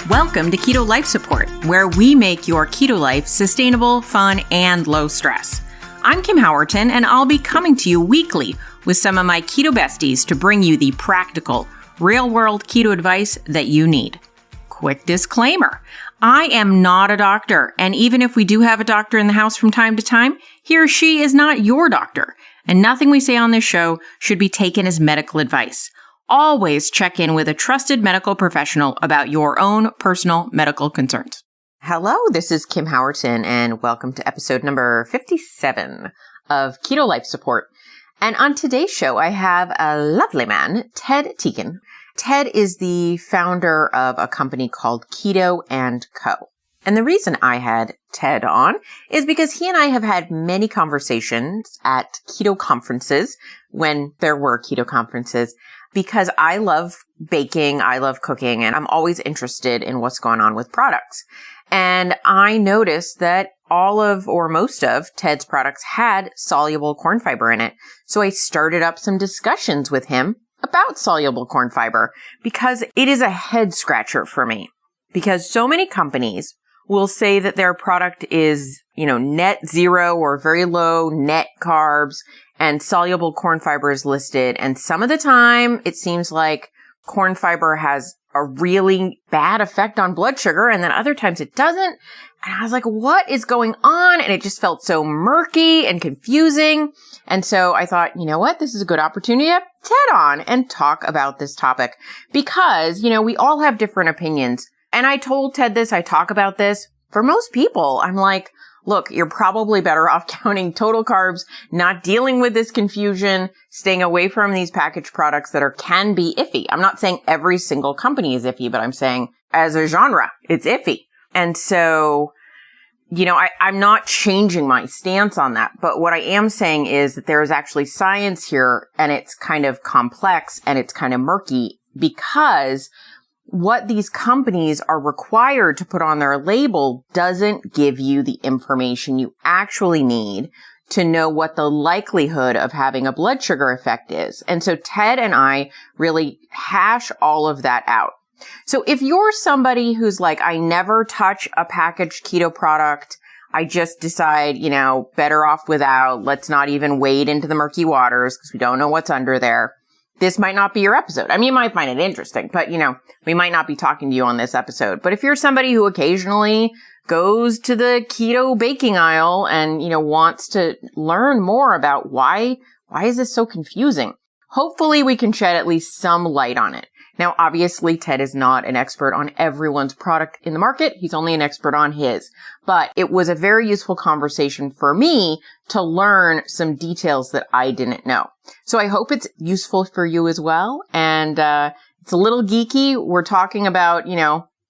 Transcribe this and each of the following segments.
Welcome to Keto Life Support, where we make your keto life sustainable, fun, and low stress. I'm Kim Howerton, and I'll be coming to you weekly with some of my keto besties to bring you the practical, real-world keto advice that you need. Quick disclaimer, I am not a doctor, and even if we do have a doctor in the house from time to time, he or she is not your doctor, and nothing we say on this show should be taken as medical advice. Always check in with a trusted medical professional about your own personal medical concerns. Hello, this is Kim Howerton, and welcome to episode number 57 of Keto Life Support. And on today's show, I have a lovely man, Ted Tieken. Ted is the founder of a company called Keto and Co. And the reason I had Ted on is because he and I have had many conversations at keto conferences when there were keto conferences, because I love baking, I love cooking, and I'm always interested in what's going on with products. And I noticed that all of, or most of, Ted's products had soluble corn fiber in it. So I started up some discussions with him about soluble corn fiber, because it is a head scratcher for me. Because so many companies will say that their product is, net zero or very low net carbs, and soluble corn fiber is listed. And some of the time it seems like corn fiber has a really bad effect on blood sugar, and then other times it doesn't. And I was like, what is going on? And it just felt so murky and confusing. And so I thought, you know what? This is a good opportunity to have Ted on and talk about this topic, because, we all have different opinions. And I told Ted this, I talk about this. For most people, I'm like, look, you're probably better off counting total carbs, not dealing with this confusion, staying away from these packaged products that can be iffy. I'm not saying every single company is iffy, but I'm saying as a genre, it's iffy. And so, I'm not changing my stance on that. But what I am saying is that there is actually science here, and it's kind of complex and it's kind of murky, because what these companies are required to put on their label doesn't give you the information you actually need to know what the likelihood of having a blood sugar effect is. And so Ted and I really hash all of that out. So if you're somebody who's like, I never touch a packaged keto product, I just decide, better off without, let's not even wade into the murky waters because we don't know what's under there, this might not be your episode. I mean, you might find it interesting, but, we might not be talking to you on this episode. But if you're somebody who occasionally goes to the keto baking aisle and, wants to learn more about why is this so confusing, hopefully we can shed at least some light on it. Now, obviously, Ted is not an expert on everyone's product in the market. He's only an expert on his. But it was a very useful conversation for me to learn some details that I didn't know. So I hope it's useful for you as well. And it's a little geeky. We're talking about,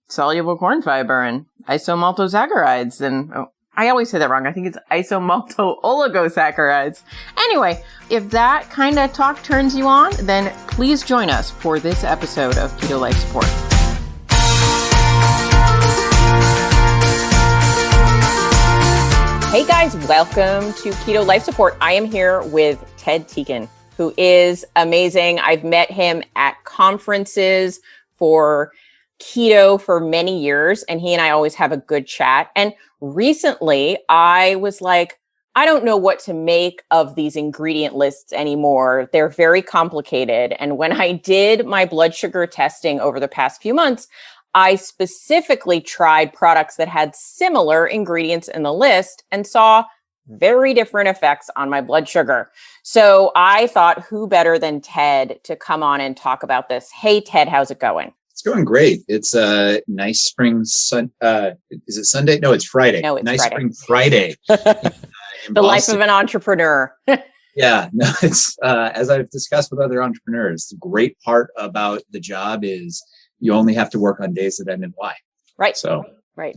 soluble corn fiber and isomaltosaccharides. And I always say that wrong. I think it's isomalto-oligosaccharides. Anyway, if that kind of talk turns you on, then please join us for this episode of Keto Life Support. Hey guys, welcome to Keto Life Support. I am here with Ted Tieken, who is amazing. I've met him at conferences for keto for many years, and he and I always have a good chat. And recently I was like, I don't know what to make of these ingredient lists anymore. They're very complicated. And when I did my blood sugar testing over the past few months, I specifically tried products that had similar ingredients in the list and saw very different effects on my blood sugar. So I thought, who better than Ted to come on and talk about this? Hey, Ted, how's it going? It's going great. It's a nice spring sun. Is it Sunday? No, it's Friday. No, it's nice Friday. Spring Friday. The life of an entrepreneur. Yeah, no, it's as I've discussed with other entrepreneurs, the great part about the job is you only have to work on days that end in Y. Right. So right.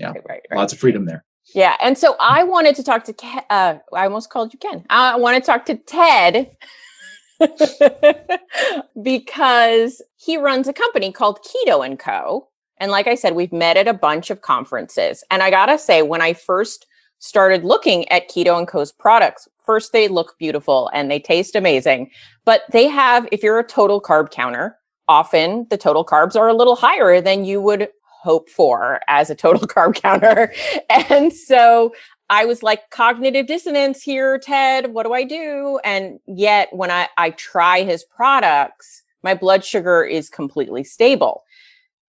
Lots of freedom there. Yeah. And so I wanted to talk to I almost called you Ken. I want to talk to Ted because he runs a company called Keto and Co. And like I said, we've met at a bunch of conferences. And I got to say, when I first started looking at Keto and Co's products, first, they look beautiful and they taste amazing. But they have, if you're a total carb counter, often the total carbs are a little higher than you would hope for as a total carb counter. And so I was like, cognitive dissonance here, Ted, what do I do? And yet when I try his products, my blood sugar is completely stable.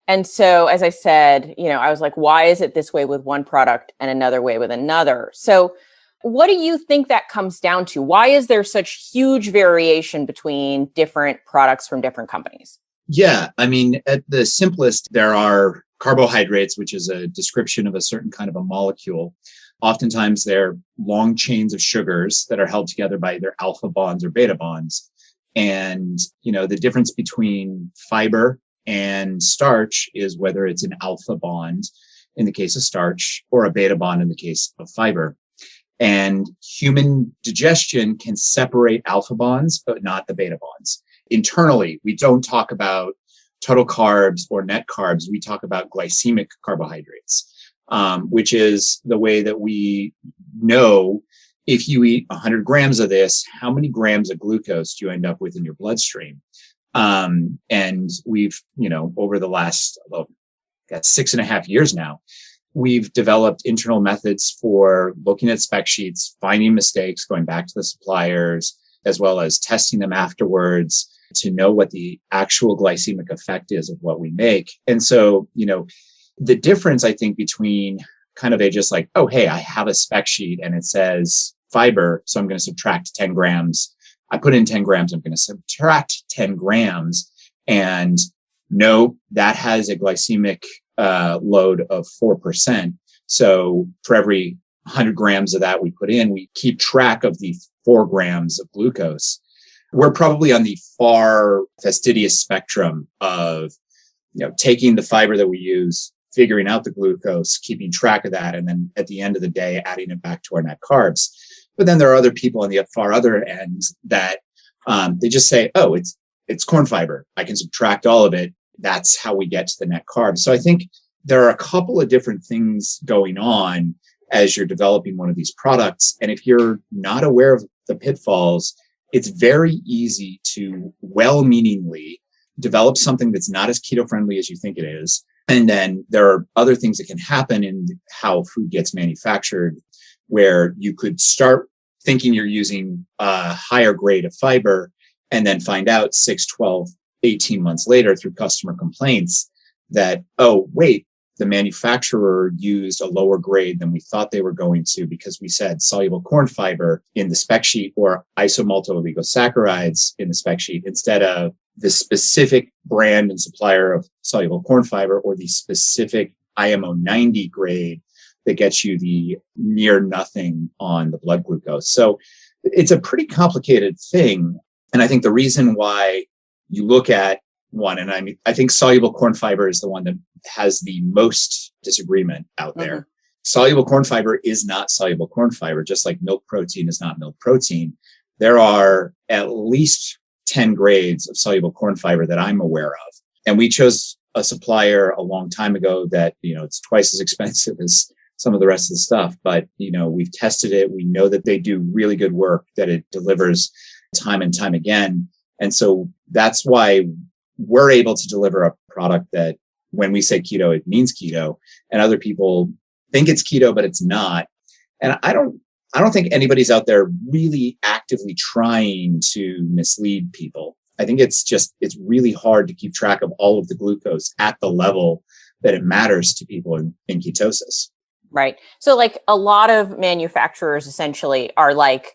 And so, as I said, I was like, why is it this way with one product and another way with another? So what do you think that comes down to? Why is there such huge variation between different products from different companies? Yeah, I mean, at the simplest, there are carbohydrates, which is a description of a certain kind of a molecule. Oftentimes, they're long chains of sugars that are held together by either alpha bonds or beta bonds. And, the difference between fiber and starch is whether it's an alpha bond in the case of starch or a beta bond in the case of fiber. And human digestion can separate alpha bonds, but not the beta bonds. Internally, we don't talk about total carbs or net carbs. We talk about glycemic carbohydrates, which is the way that we know if you eat 100 grams of this, how many grams of glucose do you end up with in your bloodstream? And we've, over the last 6.5 years now, we've developed internal methods for looking at spec sheets, finding mistakes, going back to the suppliers, as well as testing them afterwards to know what the actual glycemic effect is of what we make. And so, the difference, I think, between kind of just like, oh, hey, I have a spec sheet and it says fiber, so I'm going to subtract 10 grams. I put in 10 grams, I'm going to subtract 10 grams. And no, that has a glycemic load of 4%. So for every 100 grams of that we put in, we keep track of the 4 grams of glucose. We're probably on the far fastidious spectrum of, taking the fiber that we use, figuring out the glucose, keeping track of that, and then at the end of the day, adding it back to our net carbs. But then there are other people on the far other end that they just say, oh, it's corn fiber. I can subtract all of it. That's how we get to the net carbs. So I think there are a couple of different things going on as you're developing one of these products. And if you're not aware of the pitfalls, it's very easy to well-meaningly develop something that's not as keto-friendly as you think it is. And then there are other things that can happen in how food gets manufactured, where you could start thinking you're using a higher grade of fiber and then find out 6, 12, 18 months later through customer complaints that, oh, wait, the manufacturer used a lower grade than we thought they were going to because we said soluble corn fiber in the spec sheet or isomaltooligosaccharides in the spec sheet instead of the specific brand and supplier of soluble corn fiber or the specific IMO 90 grade that gets you the near nothing on the blood glucose. So it's a pretty complicated thing. And I think the reason why you look at one, and I think soluble corn fiber is the one that has the most disagreement out there. Mm-hmm. Soluble corn fiber is not soluble corn fiber, just like milk protein is not milk protein. There are at least 10 grades of soluble corn fiber that I'm aware of. And we chose a supplier a long time ago that, it's twice as expensive as some of the rest of the stuff. But, we've tested it. We know that they do really good work, that it delivers time and time again. And so that's why we're able to deliver a product that when we say keto, it means keto. And other people think it's keto, but it's not. And I don't think anybody's out there really actively trying to mislead people. I think it's really hard to keep track of all of the glucose at the level that it matters to people in ketosis. Right. So like a lot of manufacturers essentially are like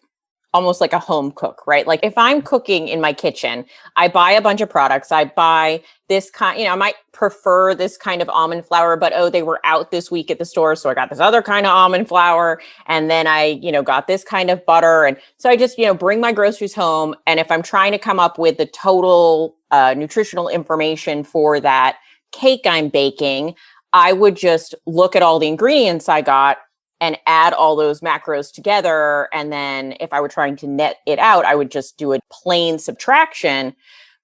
almost like a home cook, right? Like if I'm cooking in my kitchen, I buy a bunch of products. I buy this kind, I might prefer this kind of almond flour, but they were out this week at the store. So I got this other kind of almond flour. And then I, got this kind of butter. And so I just, bring my groceries home. And if I'm trying to come up with the total nutritional information for that cake I'm baking, I would just look at all the ingredients I got and add all those macros together. And then if I were trying to net it out, I would just do a plain subtraction.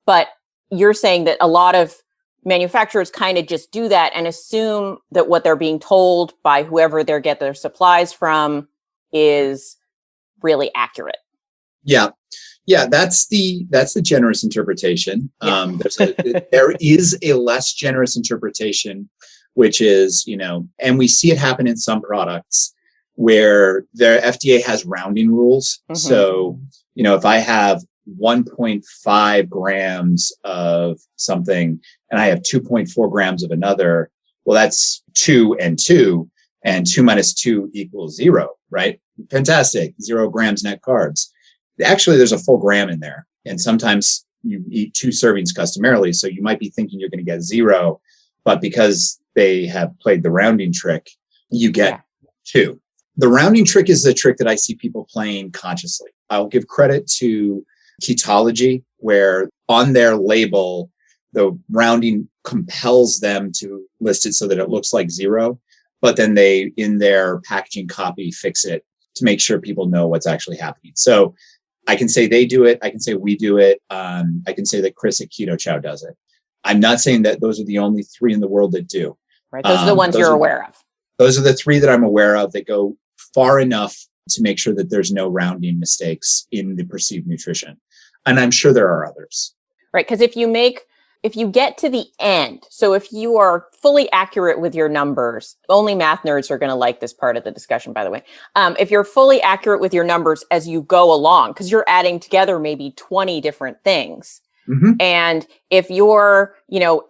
But you're saying that a lot of manufacturers kind of just do that and assume that what they're being told by whoever they get their supplies from is really accurate. Yeah. Yeah, that's the generous interpretation. Yeah. There is a less generous interpretation, which is, and we see it happen in some products where the FDA has rounding rules. Mm-hmm. So, if I have 1.5 grams of something and I have 2.4 grams of another, well, that's 2 and 2, and 2 minus 2 equals 0, right? Fantastic. 0 grams net carbs. Actually, there's a full gram in there. And sometimes you eat 2 servings customarily. So you might be thinking you're going to get 0, but because they have played the rounding trick, you get 2. The rounding trick is the trick that I see people playing consciously. I'll give credit to Ketology, where on their label, the rounding compels them to list it so that it looks like 0, but then they, in their packaging copy, fix it to make sure people know what's actually happening. So I can say they do it. I can say we do it. I can say that Chris at Keto Chow does it. I'm not saying that those are the only 3 in the world that do. Right. Those are the ones you're aware of. Those are the 3 that I'm aware of that go far enough to make sure that there's no rounding mistakes in the perceived nutrition. And I'm sure there are others. Right. Because if you get to the end, so if you are fully accurate with your numbers, only math nerds are going to like this part of the discussion, by the way. If you're fully accurate with your numbers as you go along, because you're adding together maybe 20 different things. Mm-hmm. And if you're,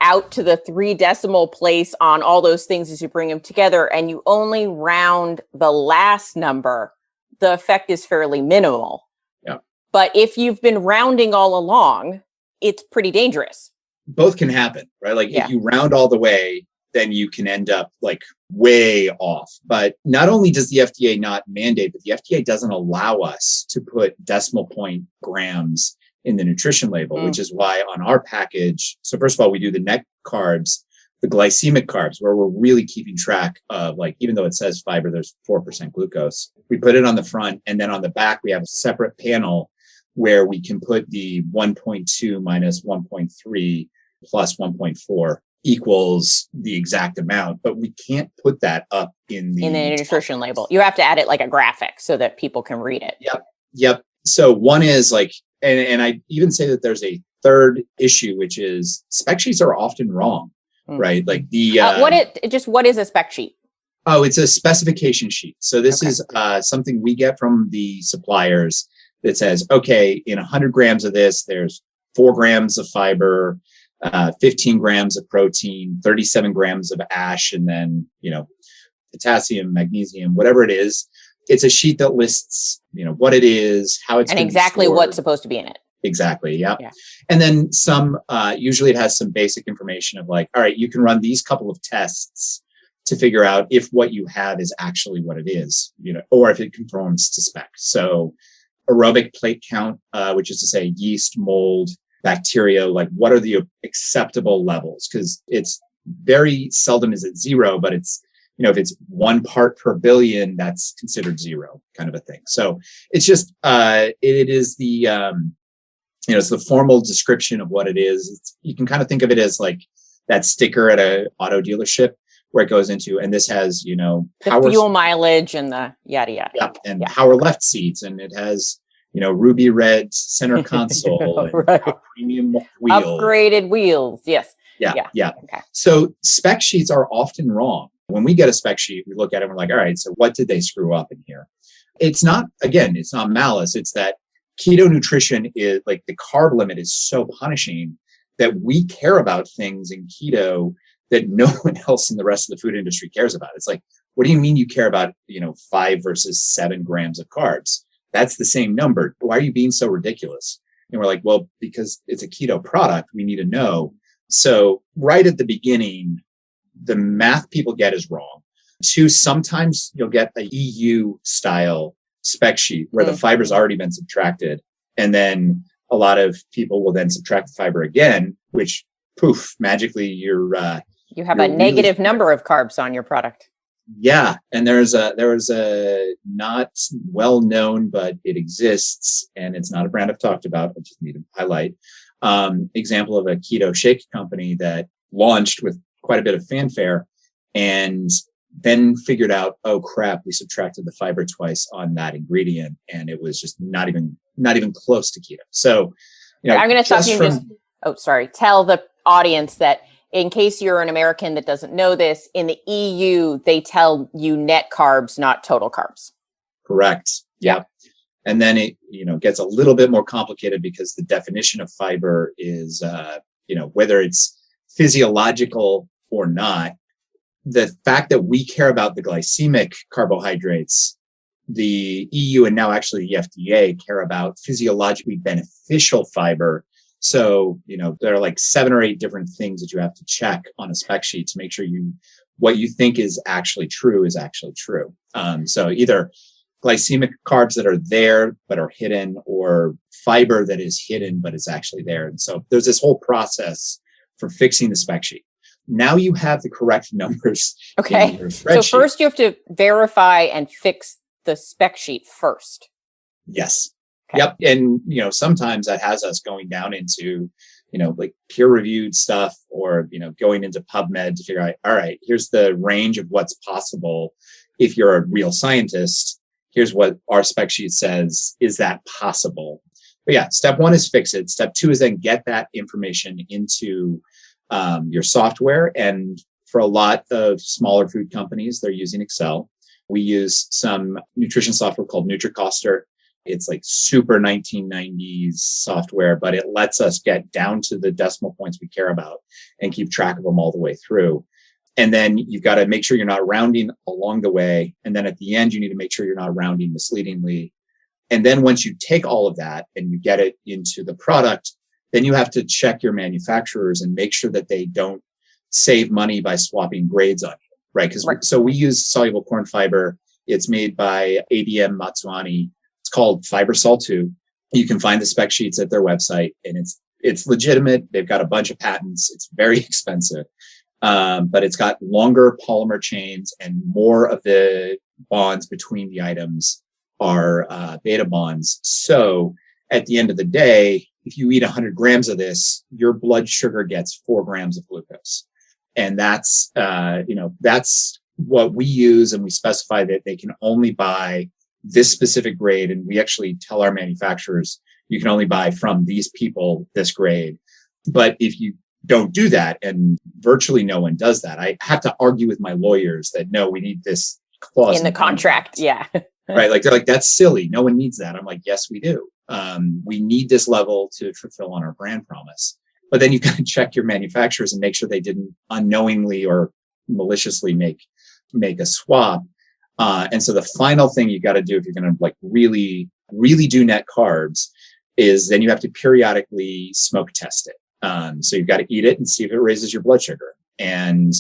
out to the 3 decimal place on all those things as you bring them together and you only round the last number, the effect is fairly minimal. Yeah. But if you've been rounding all along, it's pretty dangerous. Both can happen, right? Like if you round all the way, then you can end up like way off. But not only does the FDA not mandate, but the FDA doesn't allow us to put decimal point grams in the nutrition label, which is why on our package, so first of all, we do the net carbs, the glycemic carbs, where we're really keeping track of, like, even though it says fiber, there's 4% glucose. We put it on the front, and then on the back, we have a separate panel where we can put the 1.2 minus 1.3 plus 1.4 equals the exact amount, but we can't put that up in the nutrition label. You have to add it like a graphic so that people can read it. Yep. So one is like, and I even say that there's a third issue, which is spec sheets are often wrong, right? Like the what is a spec sheet? Oh, it's a specification sheet. So this is something we get from the suppliers that says, okay, in 100 grams of this, there's 4 grams of fiber, 15 grams of protein, 37 grams of ash, and then, potassium, magnesium, whatever it is. It's a sheet that lists, what it is, how it's and exactly what's supposed to be in it. Exactly. Yeah. And then some, usually it has some basic information of like, all right, you can run these couple of tests to figure out if what you have is actually what it is, or if it conforms to spec. So aerobic plate count, which is to say yeast, mold, bacteria, like what are the acceptable levels? Because it's very seldom is it 0, but it's, if it's 1 part per billion, that's considered 0 kind of a thing. So it's just, it is the, it's the formal description of what it is. You can kind of think of it as like that sticker at a auto dealership where it goes into, and this has, the fuel mileage and the yada, yada. Yeah. And power left seats. And it has, ruby red center console and premium wheels. Upgraded wheels. Yes. Yeah. Okay. So spec sheets are often wrong. When we get a spec sheet, we look at it and we're like, all right, so what did they screw up in here? It's not malice. It's that keto nutrition is like the carb limit is so punishing that we care about things in keto that no one else in the rest of the food industry cares about. It's like, what do you mean you care about, 5 versus 7 grams of carbs? That's the same number. Why are you being so ridiculous? And we're like, well, because it's a keto product, we need to know. So right at the beginning, the math people get is wrong. 2, sometimes you'll get a EU style spec sheet where the fiber's already been subtracted. And then a lot of people will then subtract the fiber again, which poof, magically you have a negative number of carbs on your product. Yeah. And there was a not well known, but it exists, and it's not a brand I've talked about. I just need to highlight example of a keto shake company that launched with quite a bit of fanfare and then figured out, oh crap, we subtracted the fiber twice on that ingredient, and it was just not even close to keto. So, I'm going to stop you and tell the audience that in case you're an American that doesn't know this, in the EU, they tell you net carbs, not total carbs. Correct. Yep. And then it, gets a little bit more complicated because the definition of fiber is, whether it's physiological or not, the fact that we care about the glycemic carbohydrates, the EU and now actually the FDA care about physiologically beneficial fiber. So, there are like 7 or 8 different things that you have to check on a spec sheet to make sure what you think is actually true is actually true. So either glycemic carbs that are there but are hidden, or fiber that is hidden but is actually there. And so there's this whole process for fixing the spec sheet. Now you have the correct numbers. Okay. In your spreadsheet. So first you have to verify and fix the spec sheet first. Yes. Okay. Yep. And, sometimes that has us going down into, like peer reviewed stuff, or, going into PubMed to figure out, all right, here's the range of what's possible. If you're a real scientist, here's what our spec sheet says. Is that possible? But yeah, step 1 is fix it. Step 2 is then get that information into your software. And for a lot of smaller food companies, they're using Excel. We use some nutrition software called NutriCoster. It's like super 1990s software, but it lets us get down to the decimal points we care about and keep track of them all the way through. And then you've got to make sure you're not rounding along the way. And then at the end, you need to make sure you're not rounding misleadingly. And then once you take all of that and you get it into the product, then you have to check your manufacturers and make sure that they don't save money by swapping grades on you, right? So we use soluble corn fiber. It's made by ADM Matsuani. It's called Fibersol 2. You can find the spec sheets at their website, and it's legitimate. They've got a bunch of patents. It's very expensive, but it's got longer polymer chains, and more of the bonds between the items are beta bonds. So at the end of the day, if you eat 100 grams of this, your blood sugar gets 4 grams of glucose. And that's what we use. And we specify that they can only buy this specific grade. And we actually tell our manufacturers, you can only buy from these people this grade. But if you don't do that, and virtually no one does that, I have to argue with my lawyers that, no, we need this clause in the contract. Yeah. Right. Like, they're like, that's silly. No one needs that. I'm like, yes, we do. We need this level to fulfill on our brand promise. But then you got to check your manufacturers and make sure they didn't unknowingly or maliciously make a swap. And so the final thing you got to do if you're going to like really, really do net carbs is then you have to periodically smoke test it. So you've got to eat it and see if it raises your blood sugar. And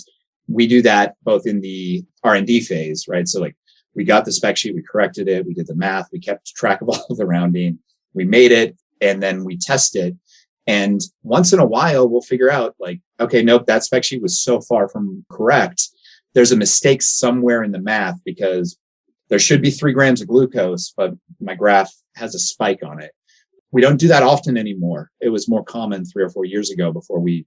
we do that both in the R&D phase, right? So like we got the spec sheet, we corrected it, we did the math, we kept track of all of the rounding, we made it, and then we test it. And once in a while, we'll figure out like, okay, nope, that spec sheet was so far from correct. There's a mistake somewhere in the math because there should be 3 grams of glucose, but my graph has a spike on it. We don't do that often anymore. It was more common 3 or 4 years ago before we,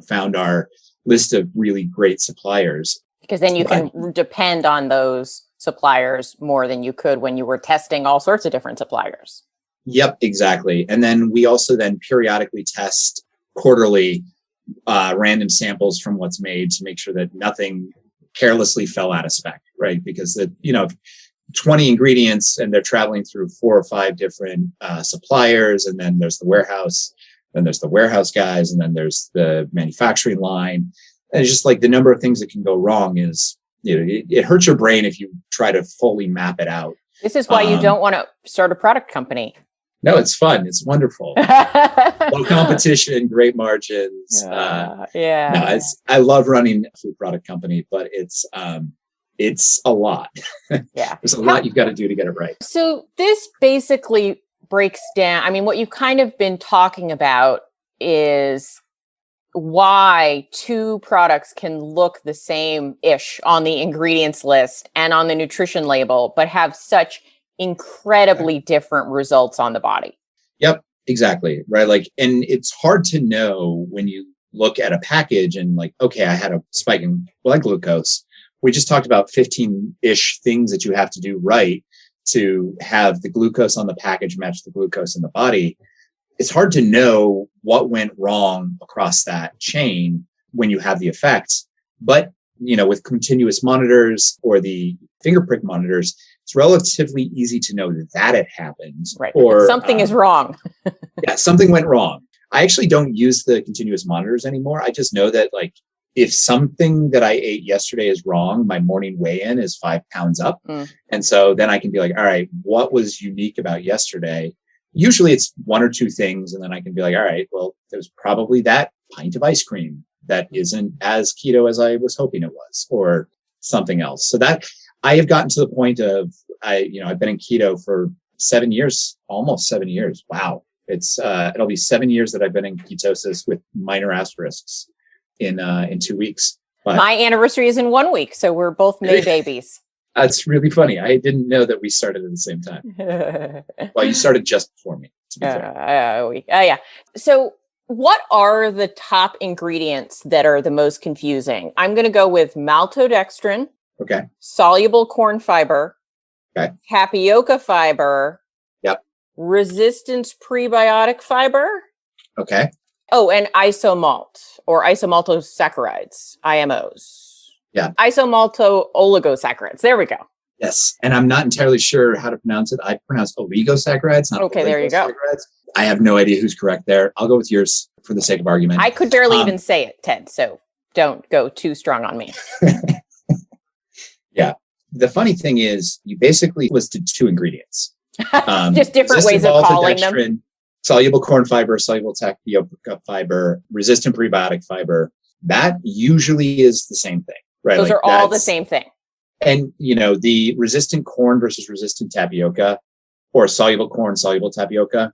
found our list of really great suppliers. Because then you can depend on those suppliers more than you could when you were testing all sorts of different suppliers. Yep, exactly. And then we also then periodically test quarterly random samples from what's made to make sure that nothing carelessly fell out of spec, right? Because 20 ingredients and they're traveling through 4 or 5 different suppliers, and then there's the warehouse, then there's the warehouse guys, and then there's the manufacturing line. And it's just like the number of things that can go wrong is, it hurts your brain if you try to fully map it out. This is why you don't want to start a product company. No, it's fun. It's wonderful. Low competition, great margins. I love running a food product company, but it's a lot. Yeah. There's a lot you've got to do to get it right. So this basically breaks down. I mean, what you've kind of been talking about is why 2 products can look the same-ish on the ingredients list and on the nutrition label, but have such incredibly different results on the body. Yep, exactly. Right. Like, and it's hard to know when you look at a package and like, okay, I had a spike in blood glucose. We just talked about 15-ish things that you have to do right to have the glucose on the package match the glucose in the body. It's hard to know what went wrong across that chain when you have the effects. But, with continuous monitors or the finger prick monitors, it's relatively easy to know that it happened. Right. Or something is wrong. Yeah, something went wrong. I actually don't use the continuous monitors anymore. I just know that if something that I ate yesterday is wrong, my morning weigh-in is 5 pounds up. And so then I can be like, all right, what was unique about yesterday? Usually it's one or two things. And then I can be like, all right, well, there's probably that pint of ice cream that isn't as keto as I was hoping it was, or something else. So that I have gotten to the point of, I've been in keto for 7 years, almost 7 years. Wow. It'll be 7 years that I've been in ketosis with minor asterisks in 2 weeks. But my anniversary is in 1 week, so we're both May babies. That's really funny. I didn't know that we started at the same time. Well, you started just before me, to be fair. Yeah. So what are the top ingredients that are the most confusing? I'm going to go with maltodextrin, Okay. soluble corn fiber, Okay. tapioca fiber, Yep. resistance prebiotic fiber. Okay. Oh, and isomalt or isomaltosaccharides, IMOs. Yeah. Isomalto oligosaccharides. There we go. Yes. And I'm not entirely sure how to pronounce it. I pronounce oligosaccharides, not okay, there you go. I have no idea who's correct there. I'll go with yours for the sake of argument. I could barely even say it, Ted, so don't go too strong on me. Yeah. The funny thing is you basically listed two ingredients. Just different ways of calling them. Soluble corn fiber, soluble tapioca fiber, resistant prebiotic fiber. That usually is the same thing, right? Those are all the same thing. And, the resistant corn versus resistant tapioca, or soluble corn, soluble tapioca,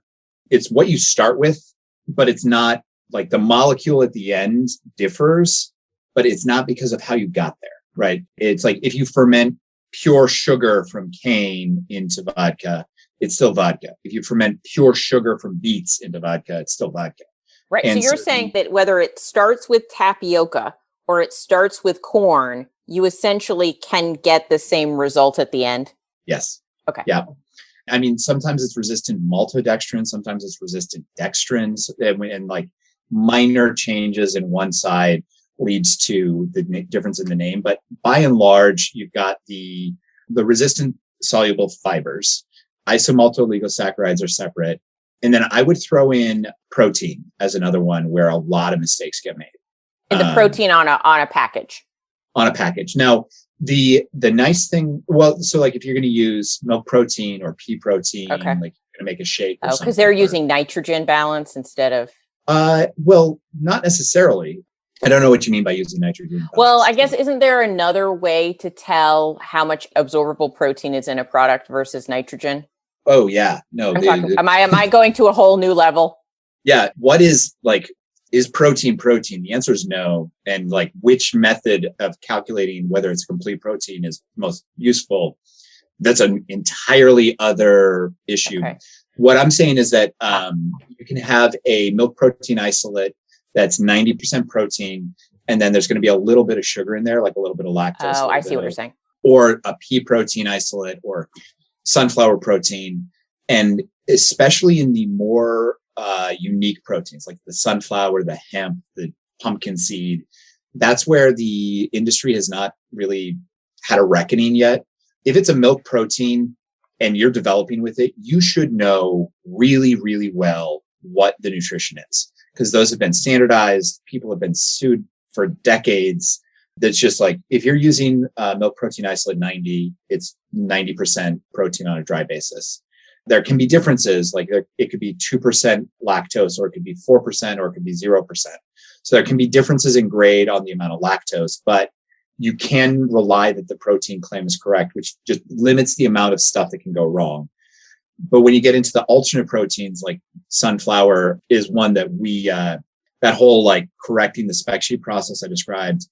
it's what you start with, but it's not like the molecule at the end differs, but it's not because of how you got there, right? It's like if you ferment pure sugar from cane into vodka, it's still vodka. If you ferment pure sugar from beets into vodka, it's still vodka. Right. And so you're saying that whether it starts with tapioca or it starts with corn, you essentially can get the same result at the end? Yes. Okay. Yeah. I mean, sometimes it's resistant maltodextrin, sometimes it's resistant dextrins, and like minor changes in one side leads to the difference in the name. But by and large, you've got the resistant soluble fibers. Isomalto-oligosaccharides are separate. And then I would throw in protein as another one where a lot of mistakes get made. And the protein on a package. On a package. Now, the nice thing, so like if you're going to use milk protein or pea protein, okay, like you're going to make a shake. Oh, because they're using nitrogen balance instead of. Well, not necessarily. I don't know what you mean by using nitrogen balance. Well, I guess isn't there another way to tell how much absorbable protein is in a product versus nitrogen? Oh yeah, no. Am I going to a whole new level? Yeah. What is protein? The answer is no. And like which method of calculating whether it's a complete protein is most useful, that's an entirely other issue. Okay. What I'm saying is that you can have a milk protein isolate that's 90% protein, and then there's going to be a little bit of sugar in there, like a little bit of lactose. Oh, I see what you're saying. Or a pea protein isolate or sunflower protein. And especially in the more unique proteins like the sunflower, the hemp, the pumpkin seed, that's where the industry has not really had a reckoning yet. If it's a milk protein and you're developing with it, you should know really, really well what the nutrition is, because those have been standardized. People have been sued for decades. That's just like, if you're using milk protein isolate 90, it's 90% protein on a dry basis. There can be differences, like it could be 2% lactose, or it could be 4%, or it could be 0%. So there can be differences in grade on the amount of lactose, but you can rely that the protein claim is correct, which just limits the amount of stuff that can go wrong. But when you get into the alternate proteins, like sunflower is one that we, that whole like correcting the spec sheet process I described,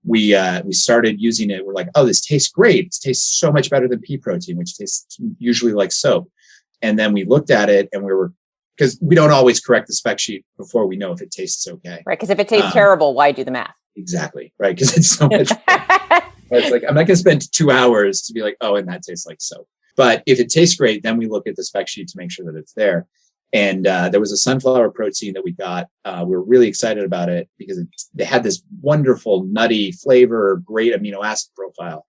we started using it. We're like, oh, this tastes great. It tastes so much better than pea protein, which tastes usually like soap. And then we looked at it and because we don't always correct the spec sheet before we know if it tastes okay. Right. Because if it tastes terrible, why do the math? Exactly. Right. Because it's so much It's like, I'm not going to spend 2 hours to be like, oh, and that tastes like soap. But if it tastes great, then we look at the spec sheet to make sure that it's there. And there was a sunflower protein that we got. We were really excited about it because they had this wonderful nutty flavor, great amino acid profile.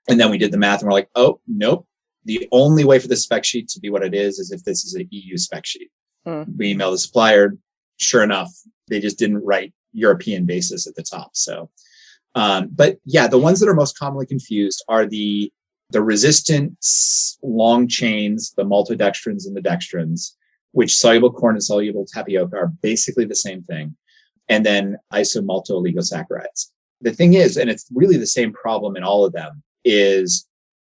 And then we did the math and we're like, oh, nope. The only way for the spec sheet to be what it is if this is an EU spec sheet. We emailed the supplier. Sure enough, they just didn't write European basis at the top. So, but yeah, the ones that are most commonly confused are the resistant long chains, the maltodextrins and the dextrins, which soluble corn and soluble tapioca are basically the same thing. And then isomaltooligosaccharides. The thing is, and it's really the same problem in all of them, is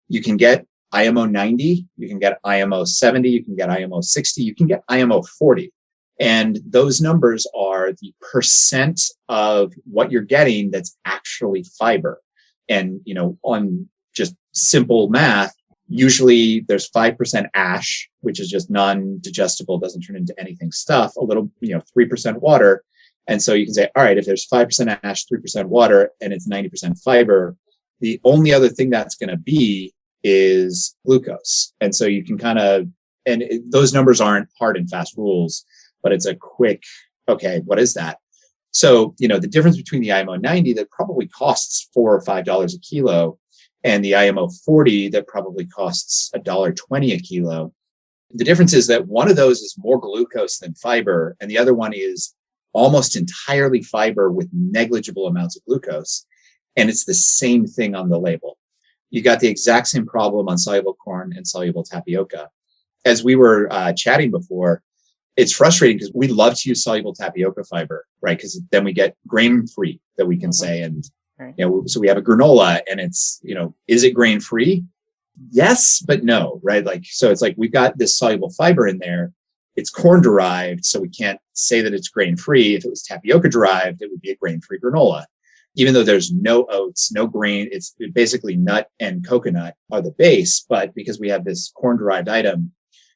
you can get IMO 90, you can get IMO 70, you can get IMO 60, you can get IMO 40. And those numbers are the percent of what you're getting that's actually fiber. And, on just simple math, usually there's 5% ash, which is just non-digestible, doesn't turn into anything stuff, a little, 3% water. And so you can say, all right, if there's 5% ash, 3% water, and it's 90% fiber, the only other thing that's going to be is glucose. And so you can those numbers aren't hard and fast rules, but it's a quick, okay, what is that? So, the difference between the IMO 90 that probably costs $4 or $5 a kilo and the IMO 40 that probably costs $1.20 a kilo, the difference is that one of those is more glucose than fiber, and the other one is almost entirely fiber with negligible amounts of glucose. And it's the same thing on the label. You got the exact same problem on soluble corn and soluble tapioca. As we were chatting before, it's frustrating because we love to use soluble tapioca fiber, right? Because then we get grain-free that we can say. And, so we have a granola and it's, is it grain-free? Yes, but no, right? So it's like we've got this soluble fiber in there. It's corn derived, so we can't say that it's grain-free. If it was tapioca derived, it would be a grain-free granola. Even though there's no oats, no grain, it's basically nut and coconut are the base. But because we have this corn-derived item,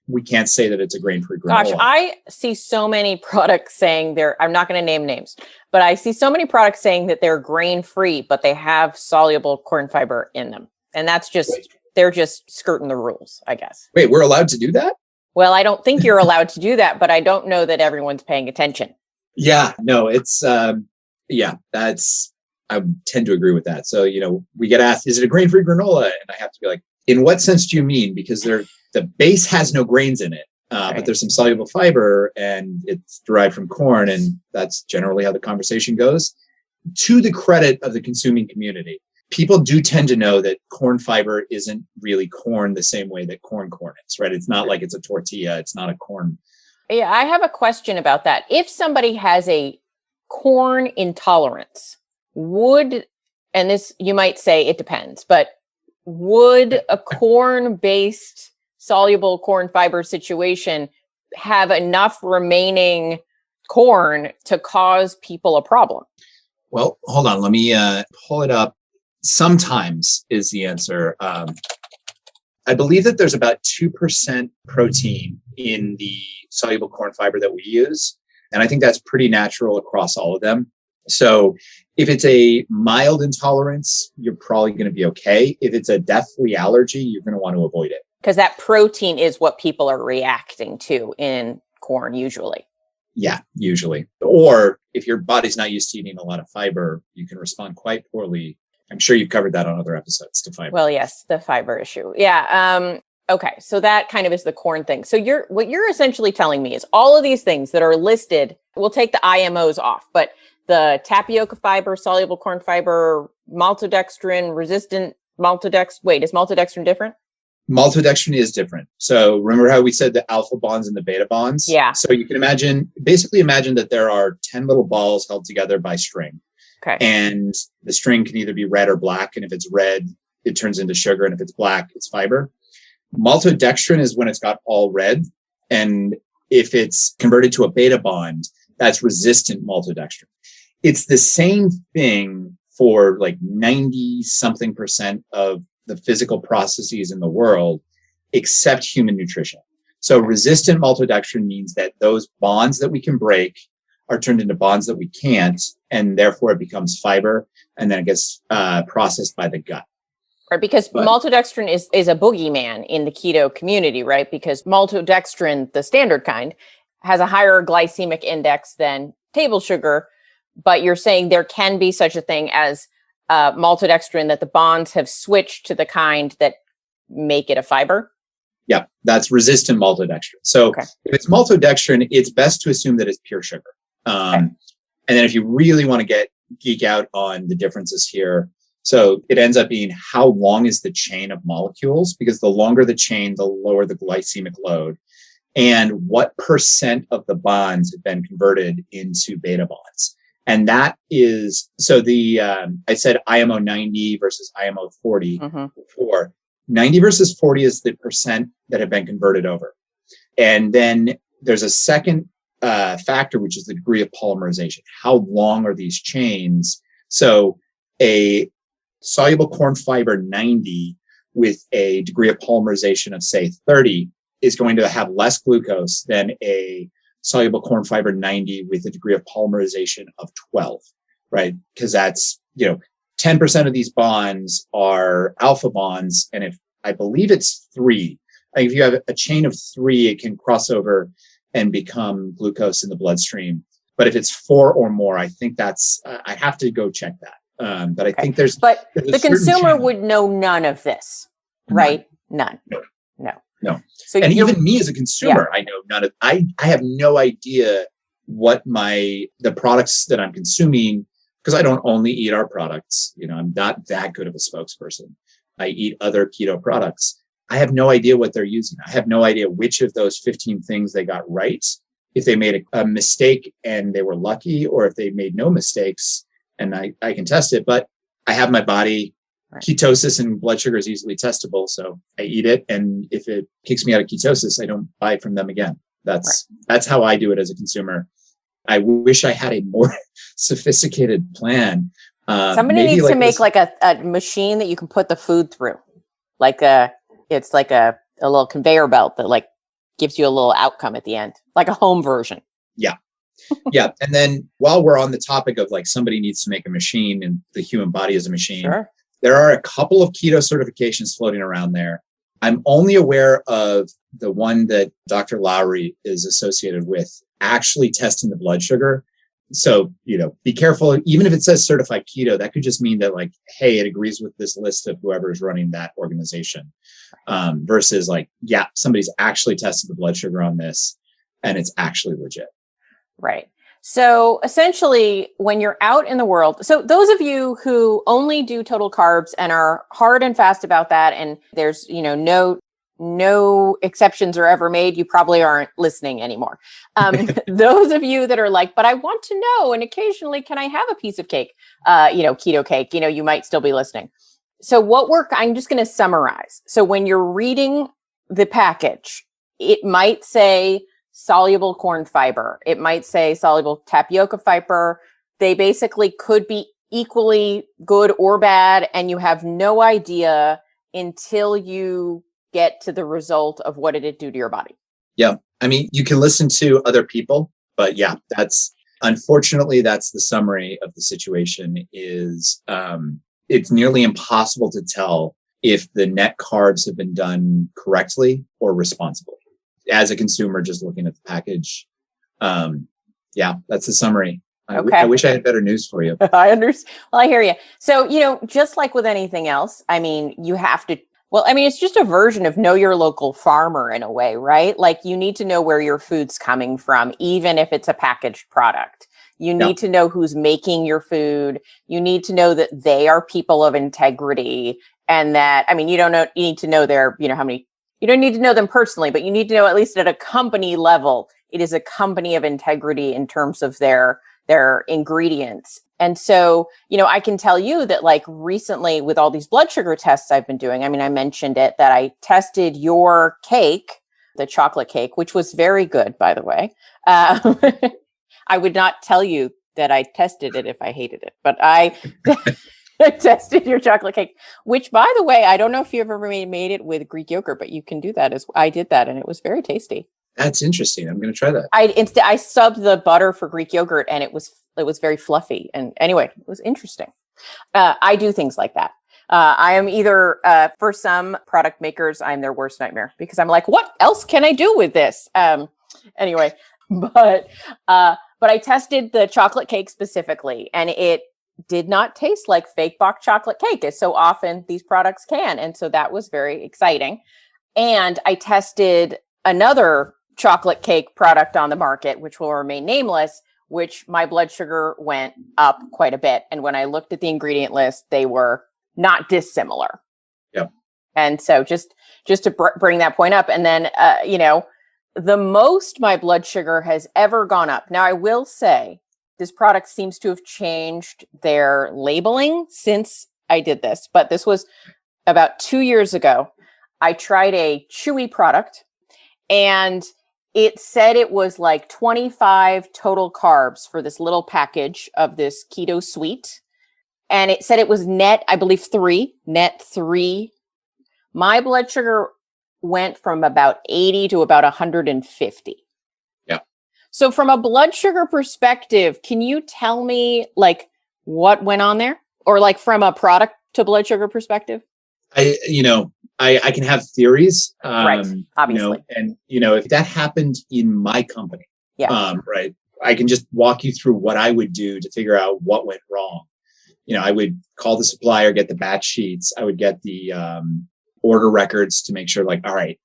we can't say that it's a grain-free granola. Gosh, I see so many products saying I'm not going to name names, but I see so many products saying that they're grain-free, but they have soluble corn fiber in them. And that's they're just skirting the rules, I guess. Wait, we're allowed to do that? Well, I don't think you're allowed to do that, but I don't know that everyone's paying attention. Yeah, no, it's, I tend to agree with that. So, we get asked, is it a grain-free granola? And I have to be like, in what sense do you mean? Because the base has no grains in it, but there's some soluble fiber and it's derived from corn. And that's generally how the conversation goes. To the credit of the consuming community, people do tend to know that corn fiber isn't really corn the same way that corn is, right? It's not like it's a tortilla. It's not a corn. Yeah, I have a question about that. If somebody has a corn intolerance, and this, you might say it depends, but would a corn-based soluble corn fiber situation have enough remaining corn to cause people a problem? Well, hold on. Let me pull it up. Sometimes is the answer. I believe that there's about 2% protein in the soluble corn fiber that we use. And I think that's pretty natural across all of them. So if it's a mild intolerance, you're probably going to be okay. If it's a deathly allergy, you're going to want to avoid it. Because that protein is what people are reacting to in corn usually. Yeah, usually. Or if your body's not used to eating a lot of fiber, you can respond quite poorly. I'm sure you've covered that on other episodes to fiber. Well, yes, the fiber issue. Yeah. Okay. So that kind of is the corn thing. So what you're essentially telling me is all of these things that are listed, we'll take the IMOs off, but the tapioca fiber, soluble corn fiber, maltodextrin, resistant maltodextrin. Wait, is maltodextrin different? Maltodextrin is different. So remember how we said the alpha bonds and the beta bonds? Yeah. So you can basically imagine that there are 10 little balls held together by string. Okay. And the string can either be red or black. And if it's red, it turns into sugar. And if it's black, it's fiber. Maltodextrin is when it's got all red. And if it's converted to a beta bond, that's resistant maltodextrin. It's the same thing for like 90-something% of the physical processes in the world, except human nutrition. So resistant maltodextrin means that those bonds that we can break are turned into bonds that we can't, and therefore it becomes fiber, and then it gets processed by the gut. Right, because maltodextrin is a boogeyman in the keto community, right? Because maltodextrin, the standard kind, has a higher glycemic index than table sugar, but you're saying there can be such a thing as maltodextrin, that the bonds have switched to the kind that make it a fiber? Yeah, that's resistant maltodextrin. So if it's maltodextrin, it's best to assume that it's pure sugar. And then if you really want to geek out on the differences here, so it ends up being how long is the chain of molecules, because the longer the chain, the lower the glycemic load, and what percent of the bonds have been converted into beta bonds. And that is, so I said IMO 90 versus IMO 40 before. 90 versus 40 is the percent that have been converted over. And then there's a second factor, which is the degree of polymerization. How long are these chains? So a soluble corn fiber 90 with a degree of polymerization of, say, 30 is going to have less glucose than a soluble corn fiber 90 with a degree of polymerization of 12, right? Because that's, 10% of these bonds are alpha bonds. And if I believe it's 3, if you have a chain of 3, it can cross over and become glucose in the bloodstream. But if it's 4 or more, I think that's, I have to go check that. But I think there's the consumer would know none of this, right? None. No. So and even me as a consumer, I know none of, I have no idea what the products that I'm consuming, because I don't only eat our products. I'm not that good of a spokesperson. I eat other keto products. I have no idea what they're using. I have no idea which of those 15 things they got right. If they made a mistake and they were lucky, or if they made no mistakes and I can test it, but I have my body. Right. Ketosis and blood sugar is easily testable. So I eat it. And if it kicks me out of ketosis, I don't buy it from them again. That's how I do it as a consumer. I wish I had a more sophisticated plan. Somebody needs to make like a machine that you can put the food through. It's like a little conveyor belt that like gives you a little outcome at the end, like a home version. Yeah. Yeah. And then while we're on the topic of like somebody needs to make a machine and the human body is a machine. Sure. There are a couple of keto certifications floating around there. I'm only aware of the one that Dr. Lowry is associated with actually testing the blood sugar. So, be careful. Even if it says certified keto, that could just mean that like, hey, it agrees with this list of whoever is running that organization. Versus like, yeah, somebody's actually tested the blood sugar on this and it's actually legit. Right. So essentially, when you're out in the world, so those of you who only do total carbs and are hard and fast about that, and there's, no exceptions are ever made, you probably aren't listening anymore. Those of you that are like, but I want to know, and occasionally, can I have a piece of cake? Keto cake, you might still be listening. So I'm just going to summarize. So when you're reading the package, it might say soluble corn fiber. It might say soluble tapioca fiber. They basically could be equally good or bad, and you have no idea until you get to the result of what did it do to your body. Yeah. I mean, you can listen to other people, but yeah, unfortunately, that's the summary of the situation is it's nearly impossible to tell if the net carbs have been done correctly or responsibly. As a consumer, just looking at the package. That's the summary. I wish I had better news for you. I understand. Well, I hear you. So, just like with anything else, I mean, you have to, it's just a version of know your local farmer in a way, right? Like you need to know where your food's coming from, even if it's a packaged product. You need to know who's making your food. You need to know that they are people of integrity and that, you need to know their, how many. You don't need to know them personally, but you need to know at least at a company level, it is a company of integrity in terms of their ingredients. And so, I can tell you that like recently with all these blood sugar tests I've been doing, I mentioned it, that I tested your cake, the chocolate cake, which was very good, by the way. I would not tell you that I tested it if I hated it, but I tested your chocolate cake, which, by the way, I don't know if you ever made it with Greek yogurt, but you can do that I did that, and it was very tasty. That's interesting. I'm going to try that. I subbed the butter for Greek yogurt, and it was very fluffy. And anyway, it was interesting. I do things like that. I am either for some product makers, I'm their worst nightmare because I'm like, what else can I do with this? Anyway, but I tested the chocolate cake specifically, and it did not taste like fake box chocolate cake, as so often these products can. And so that was very exciting. And I tested another chocolate cake product on the market, which will remain nameless, which my blood sugar went up quite a bit. And when I looked at the ingredient list, they were not dissimilar. Yep. And so just to bring that point up. And then, the most my blood sugar has ever gone up. Now, I will say this product seems to have changed their labeling since I did this, but this was about 2 years ago. I tried a chewy product, and it said it was like 25 total carbs for this little package of this keto sweet. And it said it was net 3. My blood sugar went from about 80 to about 150. Yeah. So from a blood sugar perspective, can you tell me like what went on there, or like from a product to blood sugar perspective? I can have theories, right? Obviously, if that happened in my company, right, I can just walk you through what I would do to figure out what went wrong. I would call the supplier, get the batch sheets. I would get the order records to make sure, like, all right,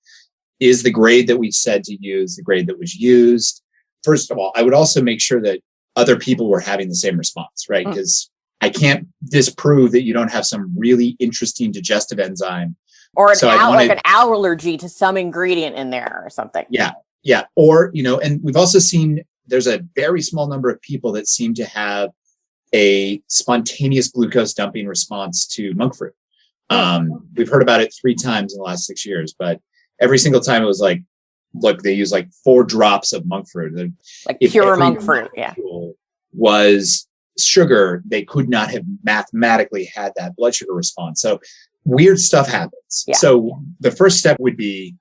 is the grade that we said to use the grade that was used? First of all, I would also make sure that other people were having the same response, right? Because I can't disprove that you don't have some really interesting digestive enzyme. Or an allergy to some ingredient in there or something. Yeah. Yeah. Or, and we've also seen there's a very small number of people that seem to have a spontaneous glucose dumping response to monk fruit. We've heard about it 3 times in the last 6 years, but every single time it was like, look, they use like 4 drops of monk fruit. Like pure monk fruit. Yeah. Was sugar, they could not have mathematically had that blood sugar response. So weird stuff happens. Yeah. So the first step would be,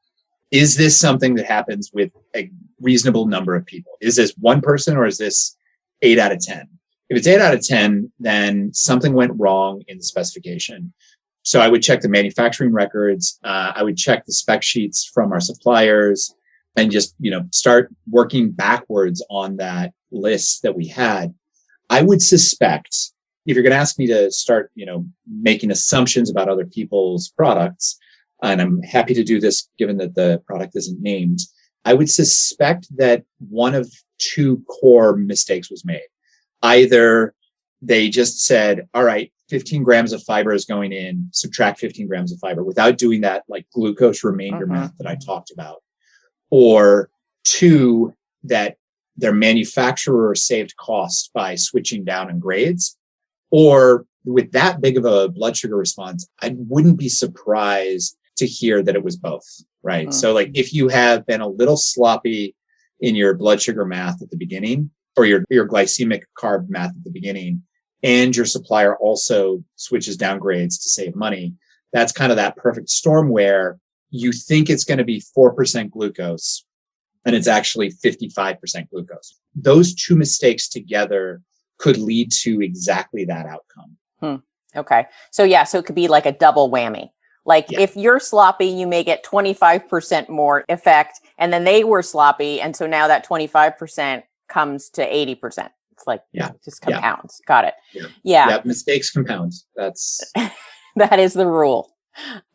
is this something that happens with a reasonable number of people? Is this one person, or is this 8 out of 10? If it's 8 out of 10, then something went wrong in the specification. So I would check the manufacturing records. I would check the spec sheets from our suppliers, and just, start working backwards on that list that we had. I would suspect, if you're going to ask me to start, making assumptions about other people's products, and I'm happy to do this given that the product isn't named, I would suspect that one of 2 core mistakes was made. Either they just said, all right, 15 grams of fiber is going in, subtract 15 grams of fiber, without doing that like glucose remainder math that I talked about. Or 2, that their manufacturer saved cost by switching down in grades. Or with that big of a blood sugar response, I wouldn't be surprised to hear that it was both, right? So like if you have been a little sloppy in your blood sugar math at the beginning, or your glycemic carb math at the beginning, and your supplier also switches down grades to save money, that's kind of that perfect storm where you think it's going to be 4% glucose, and it's actually 55% glucose. Those 2 mistakes together could lead to exactly that outcome. Okay. So it could be like a double whammy. Like if you're sloppy, you may get 25% more effect, and then they were sloppy. And so now that 25% comes to 80%. It's like, it just compounds. Got it. Yeah. Mistakes compound. That's that is the rule.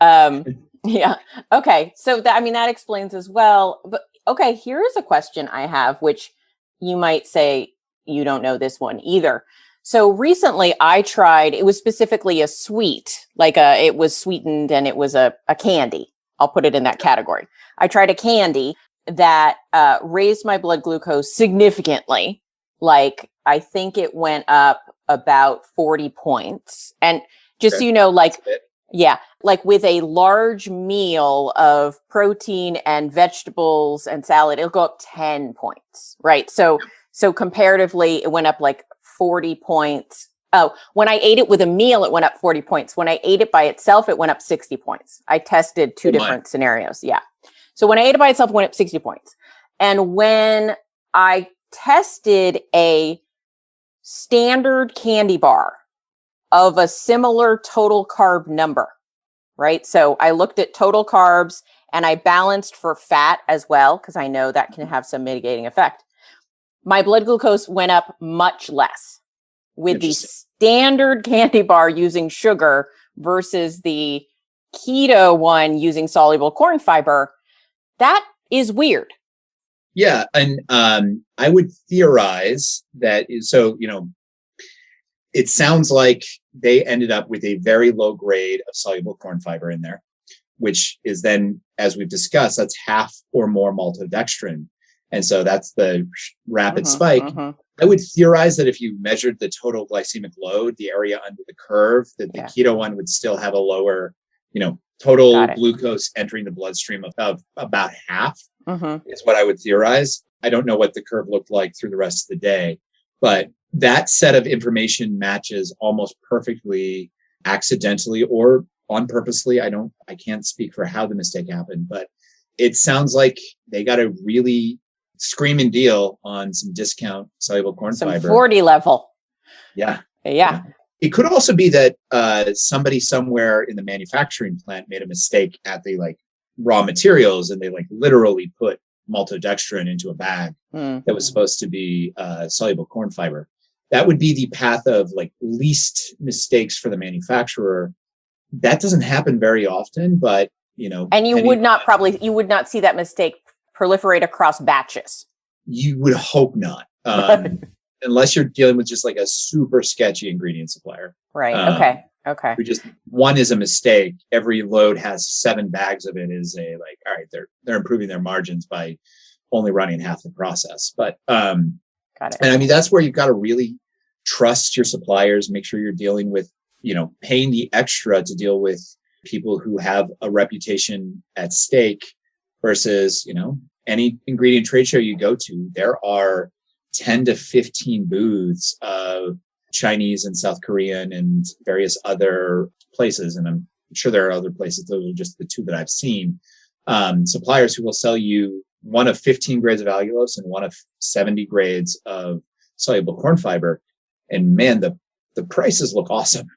Yeah. Okay. So that explains as well. But okay, here's a question I have, which you might say you don't know this one either. So recently I tried, it was specifically a sweet, it was sweetened, and it was a candy. I'll put it in that category. I tried a candy that raised my blood glucose significantly. Like, I think it went up about 40 points. And just so you know, with a large meal of protein and vegetables and salad, it'll go up 10 points, right? So comparatively, it went up like 40 points. Oh, when I ate it with a meal, it went up 40 points. When I ate it by itself, it went up 60 points. I tested 2 different scenarios. Yeah. So when I ate it by itself, it went up 60 points. And when I tested a standard candy bar of a similar total carb number, right? So I looked at total carbs, and I balanced for fat as well, because I know that can have some mitigating effect. my blood glucose went up much less with the standard candy bar using sugar versus the keto one using soluble corn fiber. That is weird. Yeah. And I would theorize that, so, it sounds like they ended up with a very low grade of soluble corn fiber in there, which is then, as we've discussed, that's half or more maltodextrin. And so that's the rapid spike. I would theorize that if you measured the total glycemic load, the area under the curve, that the keto one would still have a lower, total glucose entering the bloodstream of about half is what I would theorize. I don't know what the curve looked like through the rest of the day, but that set of information matches almost perfectly accidentally or on purposely. I can't speak for how the mistake happened, but it sounds like they got a really screaming deal on some discount soluble corn fiber. 40 level. Yeah. It could also be that somebody somewhere in the manufacturing plant made a mistake at the raw materials, and they literally put maltodextrin into a bag that was supposed to be soluble corn fiber. That would be the path of least mistakes for the manufacturer. That doesn't happen very often, but and you would not see that mistake proliferate across batches. You would hope not, unless you're dealing with just a super sketchy ingredient supplier. Right. Okay. One is a mistake. Every load has 7 bags of it is all right, they're improving their margins by only running half the process. But got it. And I mean, that's where you've got to really trust your suppliers, make sure you're dealing with, paying the extra to deal with people who have a reputation at stake versus, any ingredient trade show you go to, there are 10 to 15 booths of Chinese and South Korean and various other places. And I'm sure there are other places. Those are just the 2 that I've seen. Suppliers who will sell you one of 15 grades of allulose and one of 70 grades of soluble corn fiber. And man, the prices look awesome.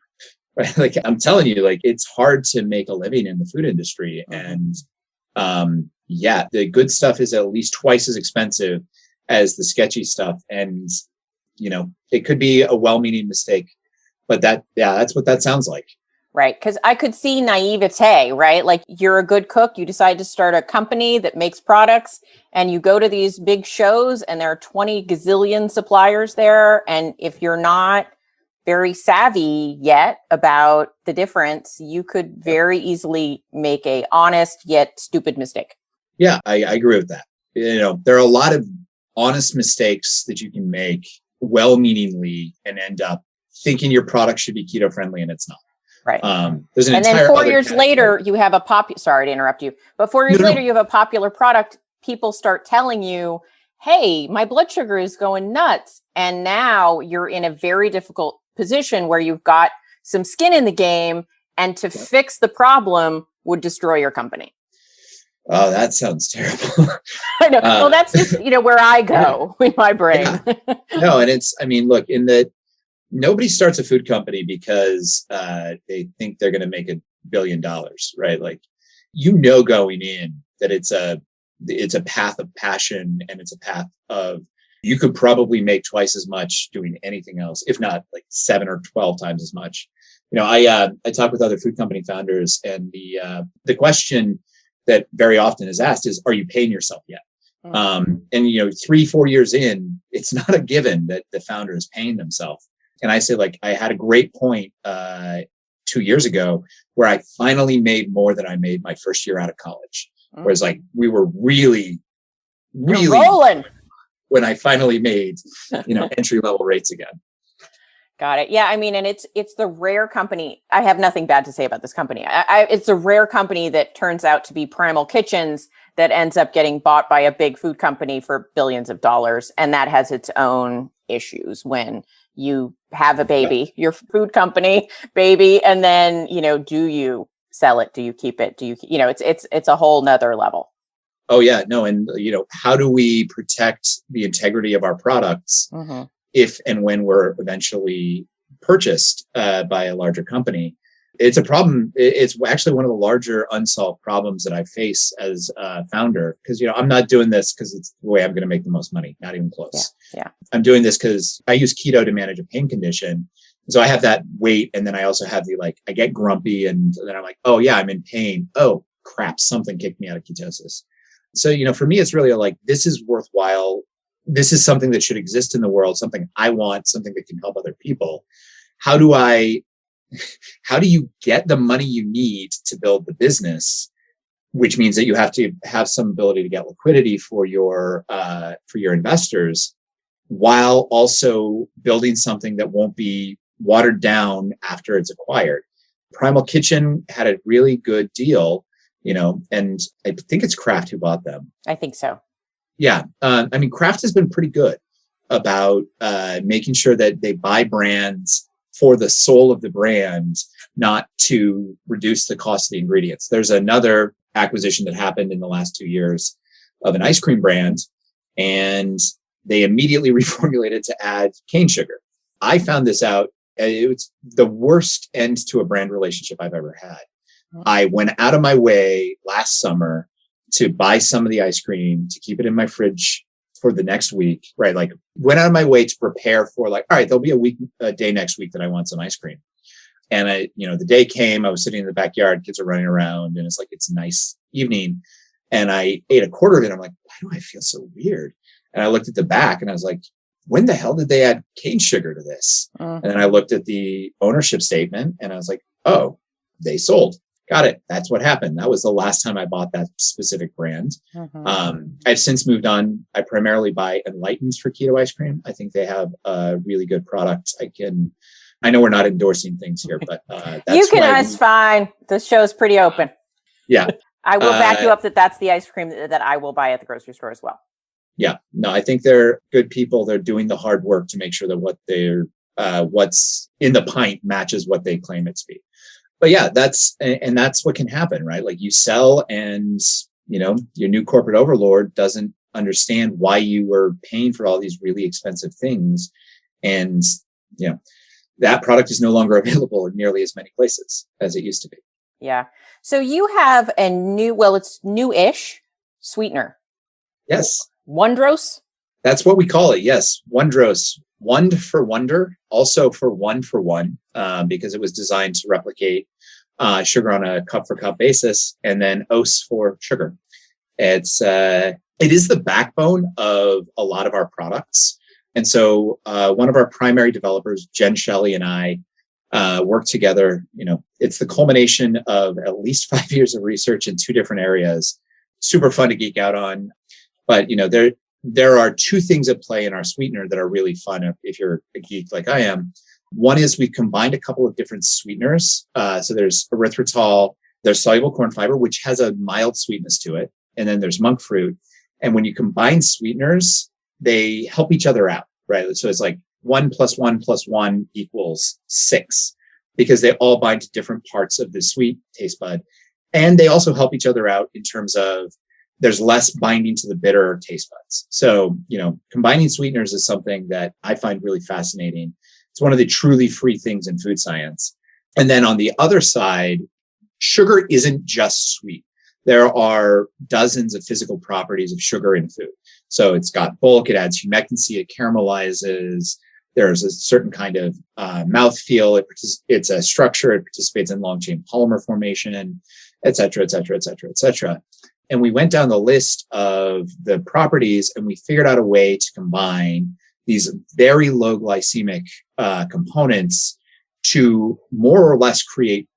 Right? I'm telling you, it's hard to make a living in the food industry. And the good stuff is at least twice as expensive as the sketchy stuff. And, it could be a well-meaning mistake, but that's what that sounds like. Right. Because I could see naivete, right? You're a good cook. You decide to start a company that makes products and you go to these big shows and there are 20 gazillion suppliers there. And if you're not very savvy yet about the difference, you could very easily make a honest yet stupid mistake. Yeah, I agree with that. There are a lot of honest mistakes that you can make well-meaningly and end up thinking your product should be keto friendly and it's not. Right. There's an and then 4 years later, you have sorry to interrupt you, but 4 years later, you have a popular product. People start telling you, hey, my blood sugar is going nuts. And now you're in a very difficult position where you've got some skin in the game, and to fix the problem would destroy your company. Oh, that sounds terrible. I know. Well, that's just, where I go in my brain. Yeah. No, and look, nobody starts a food company because they think they're going to make $1 billion, right? Going in that it's a path of passion, and it's a path of, you could probably make twice as much doing anything else, if not 7 or 12 times as much. I talk with other food company founders, and the question that very often is asked is, are you paying yourself yet? And 3-4 years in, it's not a given that the founder is paying themselves. And I say, I had a great point 2 years ago where I finally made more than I made my first year out of college. Whereas we were really rolling when I finally made, entry level rates again. Got it. Yeah. I mean, and it's the rare company. I have nothing bad to say about this company. It's a rare company that turns out to be Primal Kitchens that ends up getting bought by a big food company for billions of dollars. And that has its own issues when you have a baby, your food company baby, and then, do you sell it? Do you keep it? Do you, it's a whole nother level. Oh yeah, no. And, how do we protect the integrity of our products if and when we're eventually purchased by a larger company? It's a problem. It's actually one of the larger unsolved problems that I face as a founder, because, I'm not doing this because it's the way I'm going to make the most money. Not even close. Yeah. I'm doing this because I use keto to manage a pain condition. So I have that weight. And then I also have I get grumpy, and then I'm like, oh yeah, I'm in pain. Oh crap, something kicked me out of ketosis. So, for me, it's really this is worthwhile. This is something that should exist in the world, something I want, something that can help other people. How do you get the money you need to build the business, which means that you have to have some ability to get liquidity for your investors, while also building something that won't be watered down after it's acquired. Primal Kitchen had a really good deal, and I think it's Kraft who bought them. I think so. Yeah. Kraft has been pretty good about making sure that they buy brands for the soul of the brand, not to reduce the cost of the ingredients. There's another acquisition that happened in the last 2 years of an ice cream brand, and they immediately reformulated to add cane sugar. I found this out. It was the worst end to a brand relationship I've ever had. I went out of my way last summer to buy some of the ice cream, to keep it in my fridge for the next week, right? Went out of my way to prepare for all right, there'll be a day next week that I want some ice cream. And the day came, I was sitting in the backyard, kids are running around, and it's a nice evening. And I ate a quarter of it. I'm like, why do I feel so weird? And I looked at the back and I was like, when the hell did they add cane sugar to this? And then I looked at the ownership statement and I was like, oh, they sold. Got it. That's what happened. That was the last time I bought that specific brand. I've since moved on. I primarily buy Enlightened for keto ice cream. I think they have a really good product. I know we're not endorsing things here, but that's you can. It's fine. This show's pretty open. Yeah. I will back you up that's the ice cream that I will buy at the grocery store as well. Yeah. No, I think they're good people. They're doing the hard work to make sure that what's in the pint matches what they claim it to be. But yeah, that's what can happen, right? You sell, and your new corporate overlord doesn't understand why you were paying for all these really expensive things, and that product is no longer available in nearly as many places as it used to be. Yeah. So you have a it's new-ish sweetener. Yes. Wondrose. That's what we call it. Yes, Wondrose. Wond for wonder, also for one, because it was designed to replicate sugar on a cup for cup basis, and then ose for sugar. It is the backbone of a lot of our products. And so one of our primary developers, Jen Shelley, and I work together. It's the culmination of at least 5 years of research in 2 different areas. Super fun to geek out on. But, there are 2 things at play in our sweetener that are really fun if you're a geek like I am. One is we've combined a couple of different sweeteners. So there's erythritol, there's soluble corn fiber, which has a mild sweetness to it. And then there's monk fruit. And when you combine sweeteners, they help each other out, right? So it's 1 + 1 + 1 = 6, because they all bind to different parts of the sweet taste bud. And they also help each other out in terms of there's less binding to the bitter taste buds. So, combining sweeteners is something that I find really fascinating. It's one of the truly free things in food science. And then on the other side, sugar isn't just sweet. There are dozens of physical properties of sugar in food. So it's got bulk, it adds humectancy, it caramelizes. There's a certain kind of mouthfeel. It's a structure. It participates in long chain polymer formation, et cetera, et cetera, et cetera, et cetera. And we went down the list of the properties, and we figured out a way to combine these very low glycemic components to more or less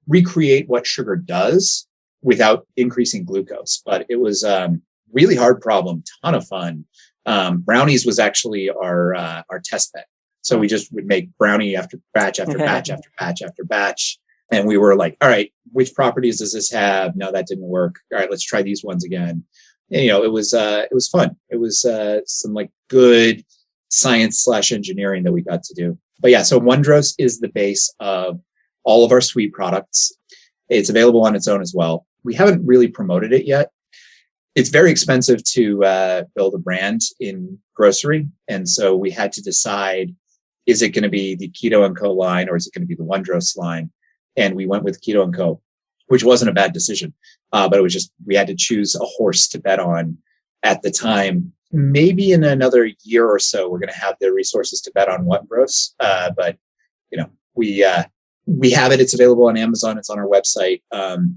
recreate what sugar does without increasing glucose. But it was a really hard problem, ton of fun. Brownies was actually our test bed. So we just would make brownie after batch after batch after batch after batch. And we were like, all right, which properties does this have? No, that didn't work. All right, let's try these ones again. And, it was fun. It was some good science/engineering that we got to do. But yeah, so Wondrose is the base of all of our sweet products. It's available on its own as well. We haven't really promoted it yet. It's very expensive to build a brand in grocery. And so we had to decide, is it going to be the Keto and Co line, or is it going to be the Wondrose line? and we went with Keto and Co, which wasn't a bad decision. But it was just, we had to choose a horse to bet on at the time. Maybe in another year or so, we're going to have the resources to bet on what grows. But, we have it. It's available on Amazon. It's on our website.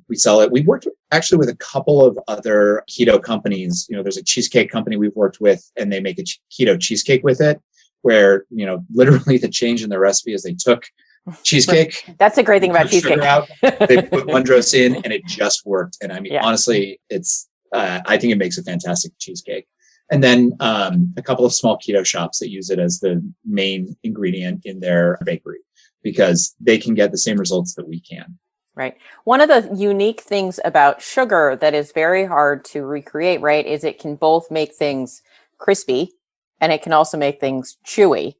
We sell it. We've worked actually with a couple of other keto companies. There's a cheesecake company we've worked with, and they make a keto cheesecake with it, where, literally the change in the recipe is they took cheesecake. That's a great thing about cheesecake. Out, they put Wondros in, and it just worked. And I mean, honestly, it's, I think it makes a fantastic cheesecake. And then a couple of small keto shops that use it as the main ingredient in their bakery, because they can get the same results that we can. Right. One of the unique things about sugar that is very hard to recreate, right, is it can both make things crispy and it can also make things chewy.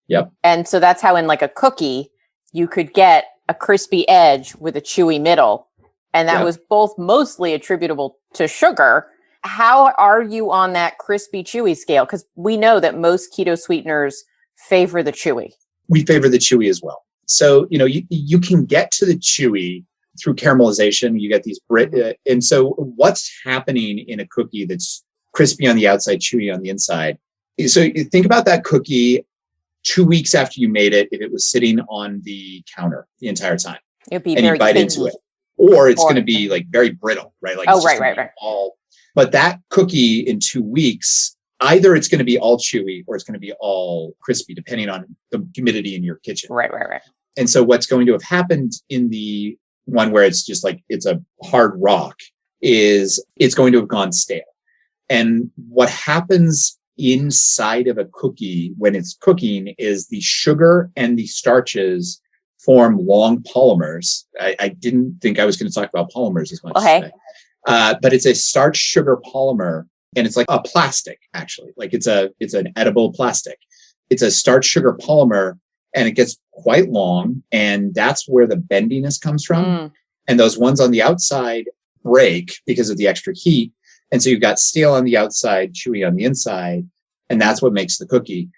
Yep. And so that's how in like a cookie, you could get a crispy edge with a chewy middle. And that was both mostly attributable to sugar. How are you on that crispy chewy scale? Because we know that most keto sweeteners favor the chewy. We favor the chewy as well. So, you can get to the chewy through caramelization. You get these and so what's happening in a cookie that's crispy on the outside, chewy on the inside? So you think about that cookie 2 weeks after you made it, if it was sitting on the counter the entire time. It'd be and very you bite into it. Or it's going to be like very brittle, right? Like right. But that cookie in 2 weeks, either it's going to be all chewy or it's going to be all crispy, depending on the humidity in your kitchen. Right. And so what's going to have happened in the one where it's just like, it's a hard rock, is it's going to have gone stale. And what happens inside of a cookie when it's cooking is the sugar and the starches form long polymers. I didn't think I was going to talk about polymers as much today. But it's a starch sugar polymer, and it's like a plastic, actually. Like it's an edible plastic. It's a starch sugar polymer, and it gets quite long, and that's where the bendiness comes from. And those ones on the outside break because of the extra heat. And so you've got stale on the outside, chewy on the inside, and that's what makes the cookie.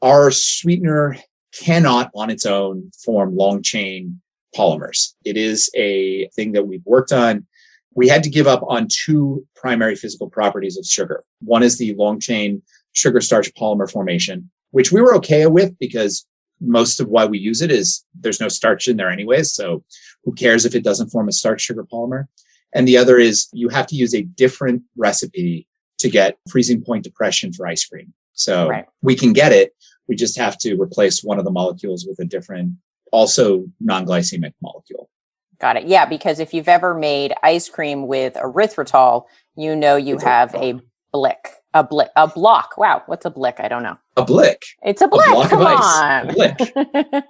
Our sweetener cannot on its own form long chain polymers. It is a thing that we've worked on. We had to give up on two primary physical properties of sugar. One is the long chain sugar starch polymer formation, which we were okay with because most of why we use it is there's no starch in there anyways. So who cares if it doesn't form a starch sugar polymer? And the other is you have to use a different recipe to get freezing point depression for ice cream. So we can get it. We just have to replace one of the molecules with a different, also non-glycemic molecule. Got it. Yeah, because if you've ever made ice cream with erythritol, you have a block. Wow, what's a blick? I don't know. A blick. It's a blick. Block Come of on. Ice. A blick.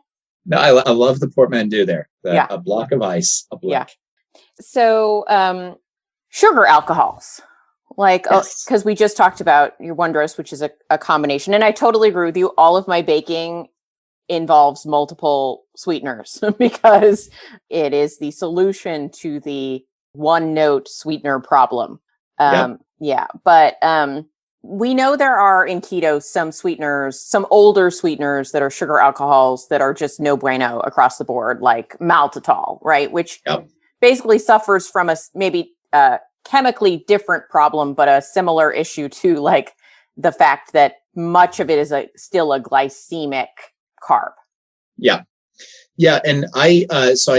No, I love the portmanteau there. A block of ice. A blick. Yeah. So, sugar alcohols, because we just talked about your Wondros, which is a combination, and I totally agree with you. All of my baking involves multiple sweeteners because it is the solution to the one note sweetener problem. But we know there are in keto some sweeteners, some older sweeteners that are sugar alcohols that are just no bueno across the board, like maltitol, right? Which basically suffers from maybe chemically different problem, but a similar issue to like the fact that much of it is still a glycemic carb. Yeah. And I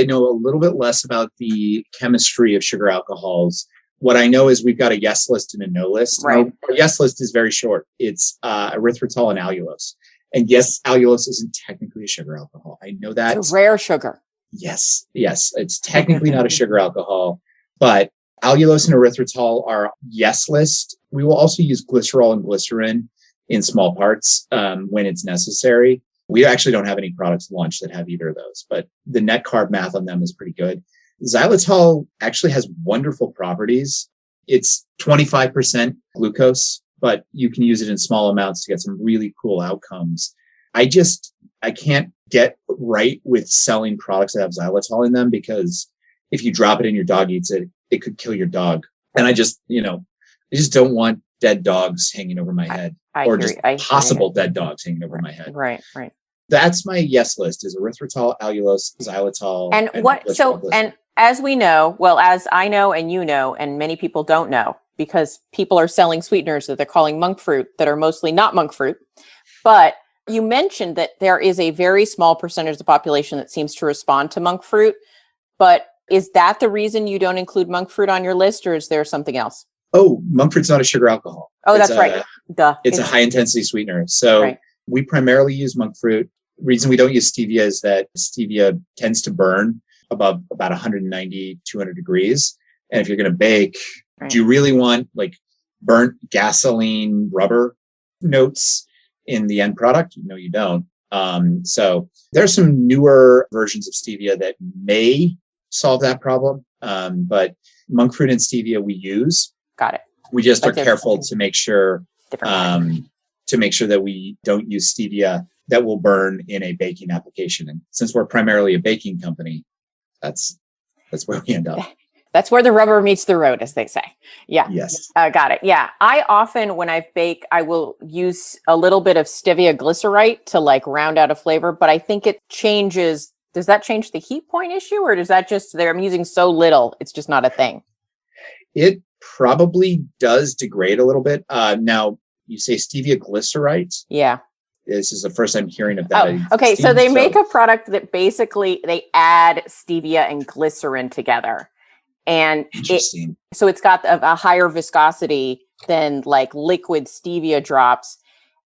know a little bit less about the chemistry of sugar alcohols. What I know is we've got a yes list and a no list. Right. Our yes list is very short. It's erythritol and allulose. And yes, allulose isn't technically a sugar alcohol. I know that. It's a rare sugar. Yes. It's technically not a sugar alcohol, but allulose and erythritol are yes list. We will also use glycerol and glycerin in small parts when it's necessary. We actually don't have any products launched that have either of those, but the net carb math on them is pretty good. Xylitol actually has wonderful properties. It's 25% glucose, but you can use it in small amounts to get some really cool outcomes. I can't get right with selling products that have xylitol in them because if you drop it and your dog eats it, it could kill your dog. And I just don't want dead dogs hanging over my head, or just possible dead dogs hanging over my head. Right. That's my yes list is erythritol, allulose, xylitol. And and as we know, well, as I know, and you know, and many people don't know, because people are selling sweeteners that they're calling monk fruit that are mostly not monk fruit. But you mentioned that there is a very small percentage of the population that seems to respond to monk fruit. But is that the reason you don't include monk fruit on your list, or is there something else? Oh, monk fruit's not a sugar alcohol. Oh, that's right. Duh. It's a high intensity sweetener. So we primarily use monk fruit. The reason we don't use stevia is that stevia tends to burn above about 190, 200 degrees. And if you're going to bake, do you really want like burnt gasoline rubber notes in the end product? No, you don't. So there's some newer versions of stevia that may solve that problem. But monk fruit and stevia we use. Got it. We just are careful to make sure that we don't use stevia that will burn in a baking application. And since we're primarily a baking company, that's where we end up. That's where the rubber meets the road, as they say. Yeah. Yes. Got it. Yeah. I often, when I bake, I will use a little bit of stevia glycerite to like round out a flavor, but I think it changes. Does that change the heat point issue, or does that just, I'm using so little, it's just not a thing? It probably does degrade a little bit. Now, you say stevia glycerite? Yeah. This is the first I'm hearing of that. Oh, okay. So they make a product that basically they add stevia and glycerin together. And so it's got a higher viscosity than like liquid stevia drops.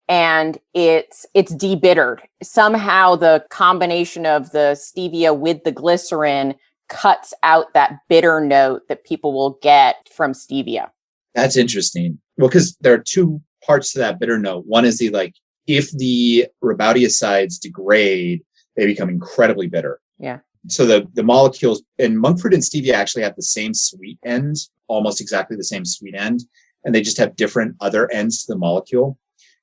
And it's debittered. Somehow the combination of the stevia with the glycerin cuts out that bitter note that people will get from stevia. That's interesting. Well, because there are two parts to that bitter note. One is if the Rebaudiosides degrade, they become incredibly bitter. Yeah. So the molecules, and monk fruit and stevia actually have the same sweet end, almost exactly the same sweet end, and they just have different other ends to the molecule.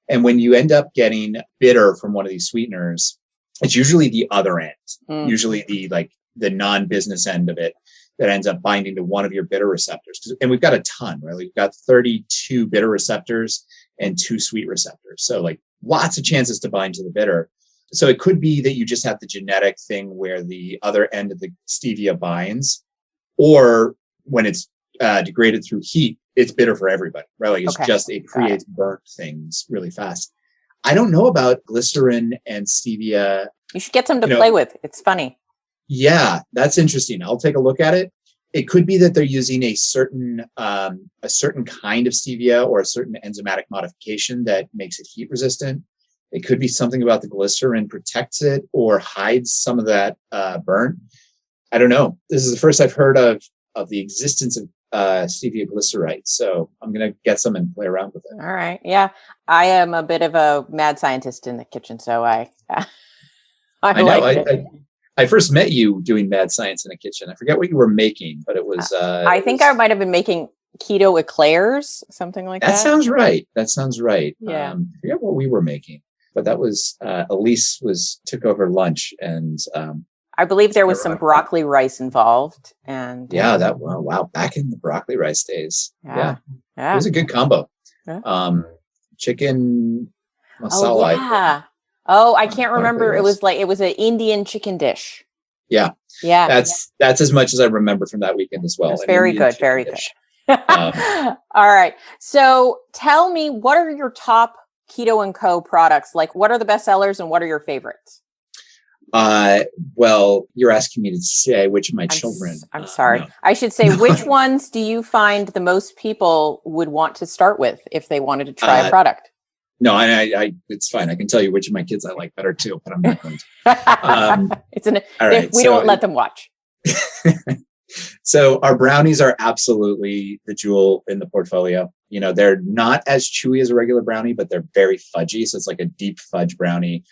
And when you end up getting bitter from one of these sweeteners, it's usually the other end, usually the non-business end of it that ends up binding to one of your bitter receptors. And we've got a ton, right? We've got 32 bitter receptors and 2 sweet receptors. So like lots of chances to bind to the bitter. So it could be that you just have the genetic thing where the other end of the stevia binds, or when it's degraded through heat, it's bitter for everybody, right? Like it creates burnt things really fast. I don't know about glycerin and stevia. You should get some to play with. It's funny. Yeah, that's interesting. I'll take a look at it. It could be that they're using a certain kind of stevia or a certain enzymatic modification that makes it heat resistant. It could be something about the glycerin protects it or hides some of that burn. I don't know. This is the first I've heard of the existence of stevia glycerite. So I'm going to get some and play around with it. All right. Yeah. I am a bit of a mad scientist in the kitchen. So I know. I first met you doing mad science in the kitchen. I forget what you were making, but it was... I think I might have been making keto eclairs, something like that. That sounds right. Yeah. I forget what we were making, but that was... Elise took over lunch and... I believe there was some broccoli rice involved. And yeah, wow. Back in the broccoli rice days. Yeah. It was a good combo. Yeah. Chicken masala. Oh, yeah. I can't remember. It was an Indian chicken dish. Yeah. Yeah. That's as much as I remember from that weekend as well. That's very good. Very good. All right. So tell me, what are your top Keto and Co products? Like, what are the best sellers and what are your favorites? Well, you're asking me to say which of my children. I'm sorry. No. I should say, which ones do you find the most people would want to start with if they wanted to try a product? No, I it's fine. I can tell you which of my kids I like better too, but I'm not going to. All right, we don't let them watch. So our brownies are absolutely the jewel in the portfolio. You know, they're not as chewy as a regular brownie, but they're very fudgy. So it's like a deep fudge brownie.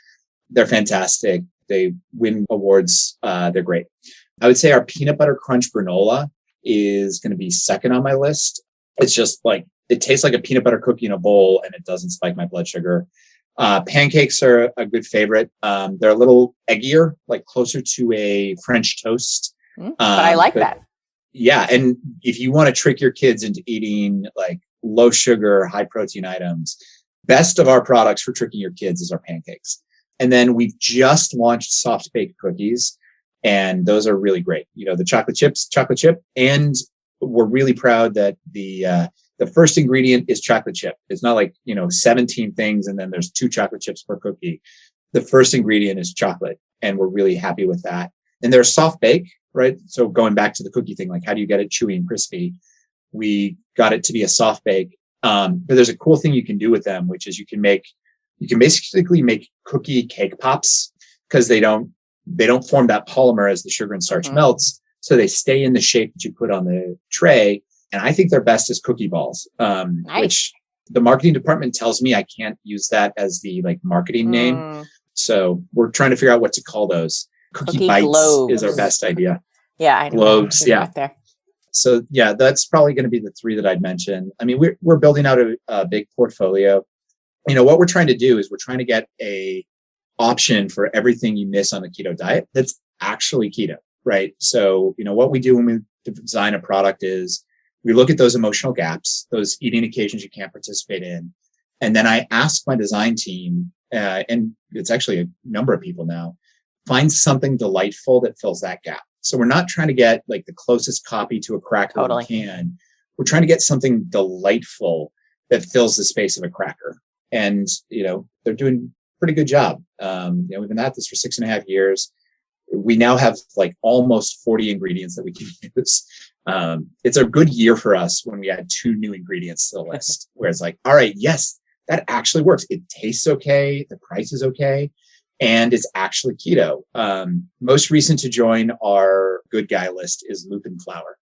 They're fantastic. They win awards. They're great. I would say our peanut butter crunch granola is going to be second on my list. It's just like, it tastes like a peanut butter cookie in a bowl and it doesn't spike my blood sugar. Pancakes are a good favorite. They're a little eggier, like closer to a French toast. But I like that. Yeah. And if you want to trick your kids into eating like low sugar, high protein items, best of our products for tricking your kids is our pancakes. And then we've just launched soft baked cookies, and those are really great. The chocolate chip, and we're really proud that the first ingredient is chocolate chip. It's not like 17 things and then there's 2 chocolate chips per cookie. The first ingredient is chocolate, and we're really happy with that. And they're soft bake, right? So going back to the cookie thing, like how do you get it chewy and crispy? We got it to be a soft bake. But there's a cool thing you can do with them, which is you can basically make cookie cake pops, because they don't form that polymer as the sugar and starch melts. So they stay in the shape that you put on the tray. And I think they're best as cookie balls, Nice. which the marketing department tells me I can't use that as the marketing name. So we're trying to figure out what to call those. Cookie bites globes is our best idea. Yeah, I know. Globes, yeah. There. So yeah, that's probably going to be the 3 that I'd mention. I mean, we're building out a big portfolio. What we're trying to do is we're trying to get a option for everything you miss on the keto diet that's actually keto, right? So, what we do when we design a product is we look at those emotional gaps, those eating occasions you can't participate in. And then I ask my design team, and it's actually a number of people now, find something delightful that fills that gap. So we're not trying to get like the closest copy to a cracker we can. We're trying to get something delightful that fills the space of a cracker. And, they're doing a pretty good job. We've been at this for 6.5 years. We now have like almost 40 ingredients that we can use. It's a good year for us when we add 2 new ingredients to the list, where it's like, all right, yes, that actually works. It tastes okay. The price is okay. And it's actually keto. Most recent to join our good guy list is lupin flour.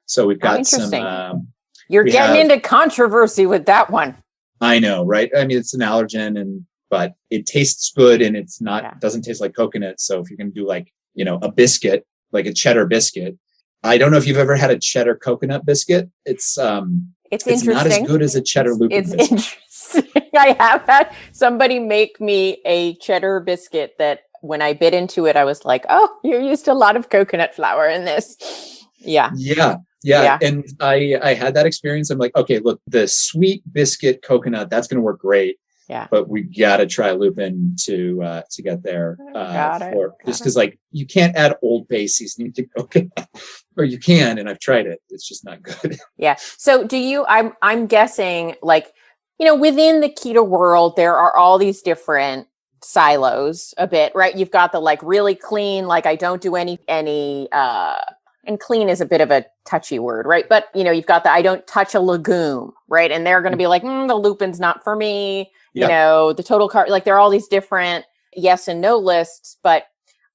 So we've got some. You're getting into controversy with that one. I know, right? I mean, it's an allergen, but it tastes good, and it's not doesn't taste like coconut. So if you're going to do like a biscuit, like a cheddar biscuit, I don't know if you've ever had a cheddar coconut biscuit. It's interesting. Not as good as a cheddar lupin biscuit. It's interesting. I have had somebody make me a cheddar biscuit that when I bit into it, I was like, oh, you used a lot of coconut flour in this. Yeah. Yeah. And I had that experience. I'm like, okay, look, the sweet biscuit coconut, that's going to work great. Yeah. But we got to try lupin to get there. Just because like you can't add Old Bay seasoning to coconut, or you can, and I've tried it. It's just not good. Yeah. So I'm guessing like, within the keto world, there are all these different silos a bit, right? You've got the like really clean, like I don't do any and clean is a bit of a touchy word, right? But you've got the I don't touch a legume, right? And they're going to be like, the lupin's not for me. The total carb, like there are all these different yes and no lists, but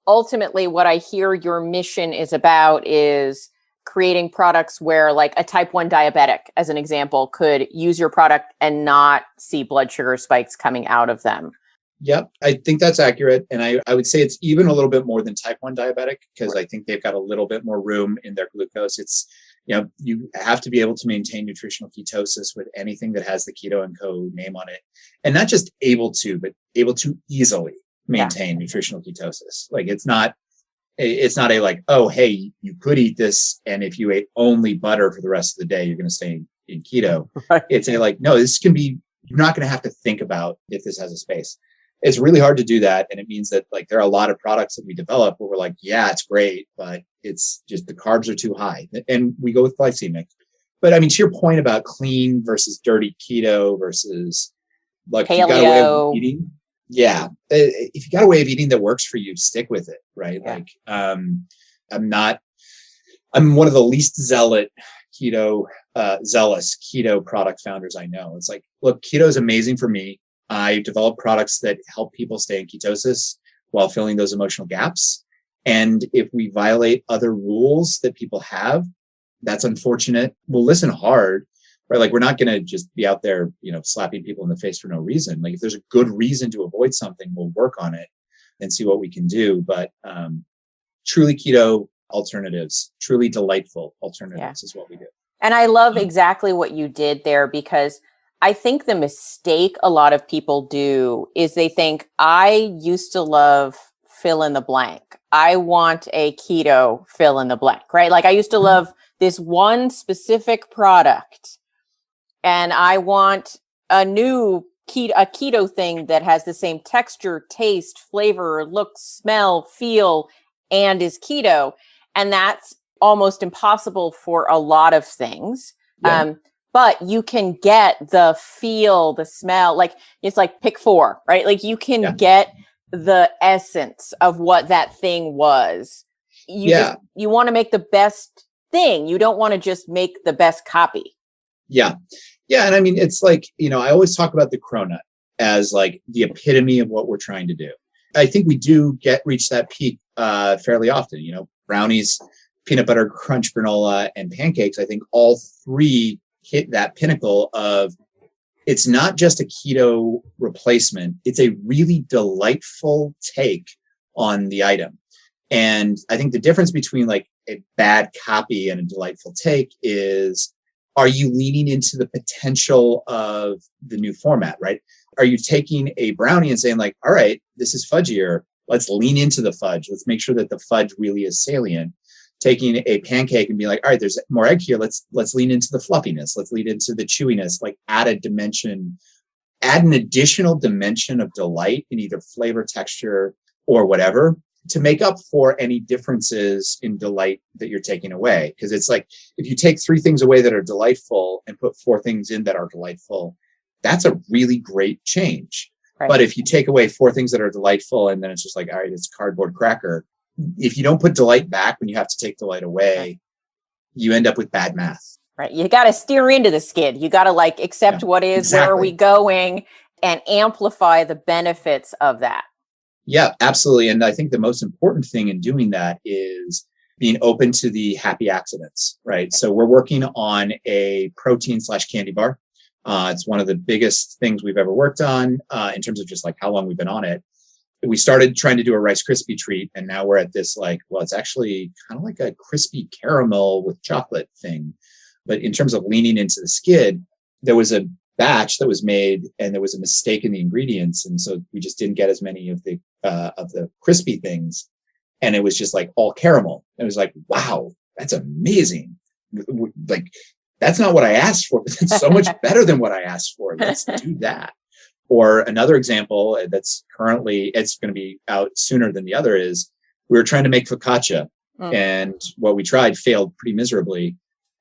ultimately what I hear your mission is about is creating products where like a type 1 diabetic, as an example, could use your product and not see blood sugar spikes coming out of them. Yep, I think that's accurate. And I would say it's even a little bit more than type 1 diabetic, because I think they've got a little bit more room in their glucose. It's, you have to be able to maintain nutritional ketosis with anything that has the Keto and Co name on it. And not just able to, but able to easily maintain nutritional ketosis. Like it's not a like, oh, hey, you could eat this, and if you ate only butter for the rest of the day, you're going to stay in keto. Right. It's a like, no, this can be, you're not going to have to think about if this has a space. It's really hard to do that. And it means that like there are a lot of products that we develop where we're like, yeah, it's great, but it's just the carbs are too high. And we go with glycemic. But I mean, to your point about clean versus dirty keto versus like paleo. You got a way of eating. Yeah. If you got a way of eating that works for you, stick with it. Right. Yeah. Like I'm one of the least zealous keto product founders I know. It's like, look, keto is amazing for me. I develop products that help people stay in ketosis while filling those emotional gaps. And if we violate other rules that people have, that's unfortunate. We'll listen hard, right? Like we're not going to just be out there, slapping people in the face for no reason. Like if there's a good reason to avoid something, we'll work on it and see what we can do. But truly keto alternatives, truly delightful alternatives is what we do. And I love exactly what you did there, because I think the mistake a lot of people do is they think, I used to love fill in the blank. I want a keto fill in the blank, right? Like I used to love this one specific product, and I want a new a keto thing that has the same texture, taste, flavor, look, smell, feel, and is keto. And that's almost impossible for a lot of things. Yeah. But you can get the feel, the smell, like it's like pick 4, right? Like you can get the essence of what that thing was. You want to make the best thing. You don't want to just make the best copy. Yeah. Yeah. And I mean, it's like, I always talk about the cronut as like the epitome of what we're trying to do. I think we do reach that peak fairly often, brownies, peanut butter crunch granola, and pancakes. I think all three hit that pinnacle of, it's not just a keto replacement. It's a really delightful take on the item. And I think the difference between like a bad copy and a delightful take is, are you leaning into the potential of the new format, right? Are you taking a brownie and saying like, all right, this is fudgier. Let's lean into the fudge. Let's make sure that the fudge really is salient. Taking a pancake and be like, all right, there's more egg here. Let's lean into the fluffiness. Let's lean into the chewiness, like add an additional dimension of delight in either flavor, texture, or whatever to make up for any differences in delight that you're taking away. Because it's like, if you take 3 things away that are delightful and put 4 things in that are delightful, that's a really great change. Right. But if you take away 4 things that are delightful and then it's just like, all right, it's cardboard cracker. If you don't put delight back when you have to take delight away, you end up with bad math. Right. You got to steer into the skid. You got to like accept what is, exactly. Where are we going, and amplify the benefits of that. Yeah, absolutely. And I think the most important thing in doing that is being open to the happy accidents, right? So we're working on a protein/candy bar. It's one of the biggest things we've ever worked on in terms of just like how long we've been on it. We started trying to do a Rice Krispie treat, and now we're at this like, well, it's actually kind of like a crispy caramel with chocolate thing. But in terms of leaning into the skid, there was a batch that was made and there was a mistake in the ingredients. And so we just didn't get as many of the crispy things. And it was just like all caramel. It was like, wow, that's amazing. Like, that's not what I asked for, but it's so much better than what I asked for. Let's do that. Or another example that's currently, it's going to be out sooner than the other, is we were trying to make focaccia. And what we tried failed pretty miserably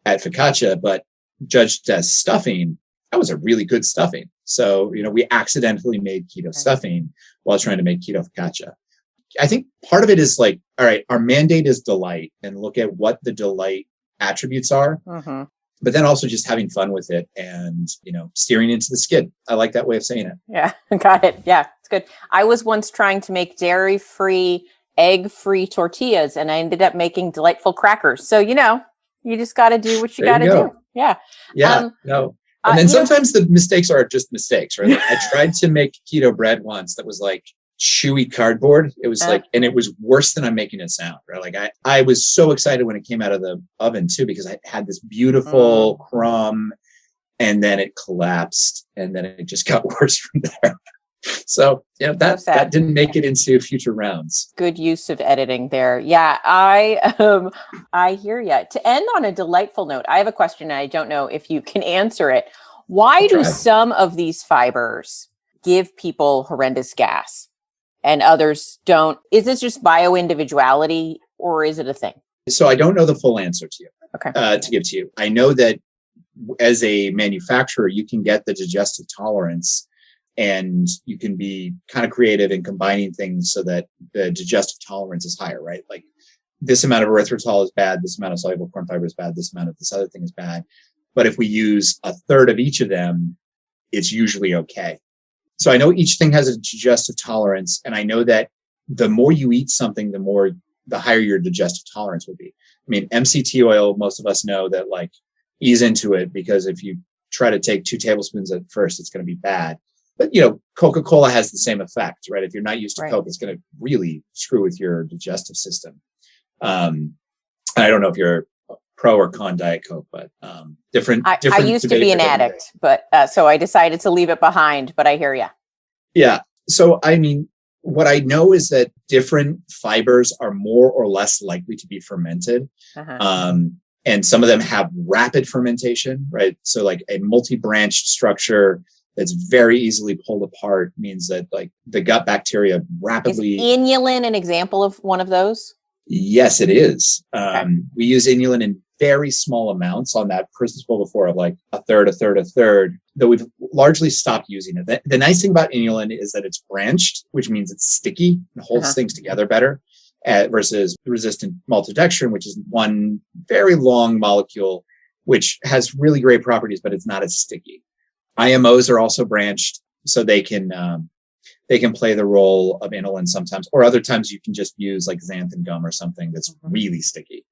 at focaccia, but judged as stuffing, that was a really good stuffing. So, we accidentally made keto stuffing while trying to make keto focaccia. I think part of it is like, all right, our mandate is delight, and look at what the delight attributes are. But then also just having fun with it and, steering into the skid. I like that way of saying it. Yeah, got it. Yeah, it's good. I was once trying to make dairy-free, egg-free tortillas, and I ended up making delightful crackers. So, you just got to do what you got to do. Yeah. Yeah. No. And then sometimes the mistakes are just mistakes, right? Like I tried to make keto bread once that was like chewy cardboard. It was like, and it was worse than I'm making it sound, right? Like I was so excited when it came out of the oven too, because I had this beautiful crumb, and then it collapsed, and then it just got worse from there. So, that didn't make it into future rounds. Good use of editing there. Yeah, I hear you. To end on a delightful note, I have a question, and I don't know if you can answer it. Why do some of these fibers give people horrendous gas and others don't? Is this just bio-individuality, or is it a thing? So I don't know the full answer to you. Okay. To give to you. I know that as a manufacturer, you can get the digestive tolerance, and you can be kind of creative in combining things so that the digestive tolerance is higher, right? Like this amount of erythritol is bad, this amount of soluble corn fiber is bad, this amount of this other thing is bad. But if we use a third of each of them, it's usually okay. So I know each thing has a digestive tolerance, and I know that the more you eat something, the higher your digestive tolerance will be. I mean, MCT oil, most of us know that like ease into it, because if you try to take 2 tablespoons at first, it's going to be bad. But, Coca-Cola has the same effect, right? If you're not used to Coke, it's going to really screw with your digestive system. I don't know if you're pro or con Diet Coke, but different. I used to be an addict, but so I decided to leave it behind, but I hear you. Yeah. So, I mean, what I know is that different fibers are more or less likely to be fermented. And some of them have rapid fermentation, right? So like a multi-branched structure that's very easily pulled apart means that like the gut bacteria rapidly. Is inulin an example of one of those? Yes, it is. Okay. We use inulin in very small amounts on that principle before of like a third, though we've largely stopped using it. The nice thing about inulin is that it's branched, which means it's sticky and holds things together better, versus resistant maltodextrin, which is one very long molecule, which has really great properties, but it's not as sticky. IMOs are also branched, so they can play the role of inulin sometimes, or other times you can just use like xanthan gum or something that's really sticky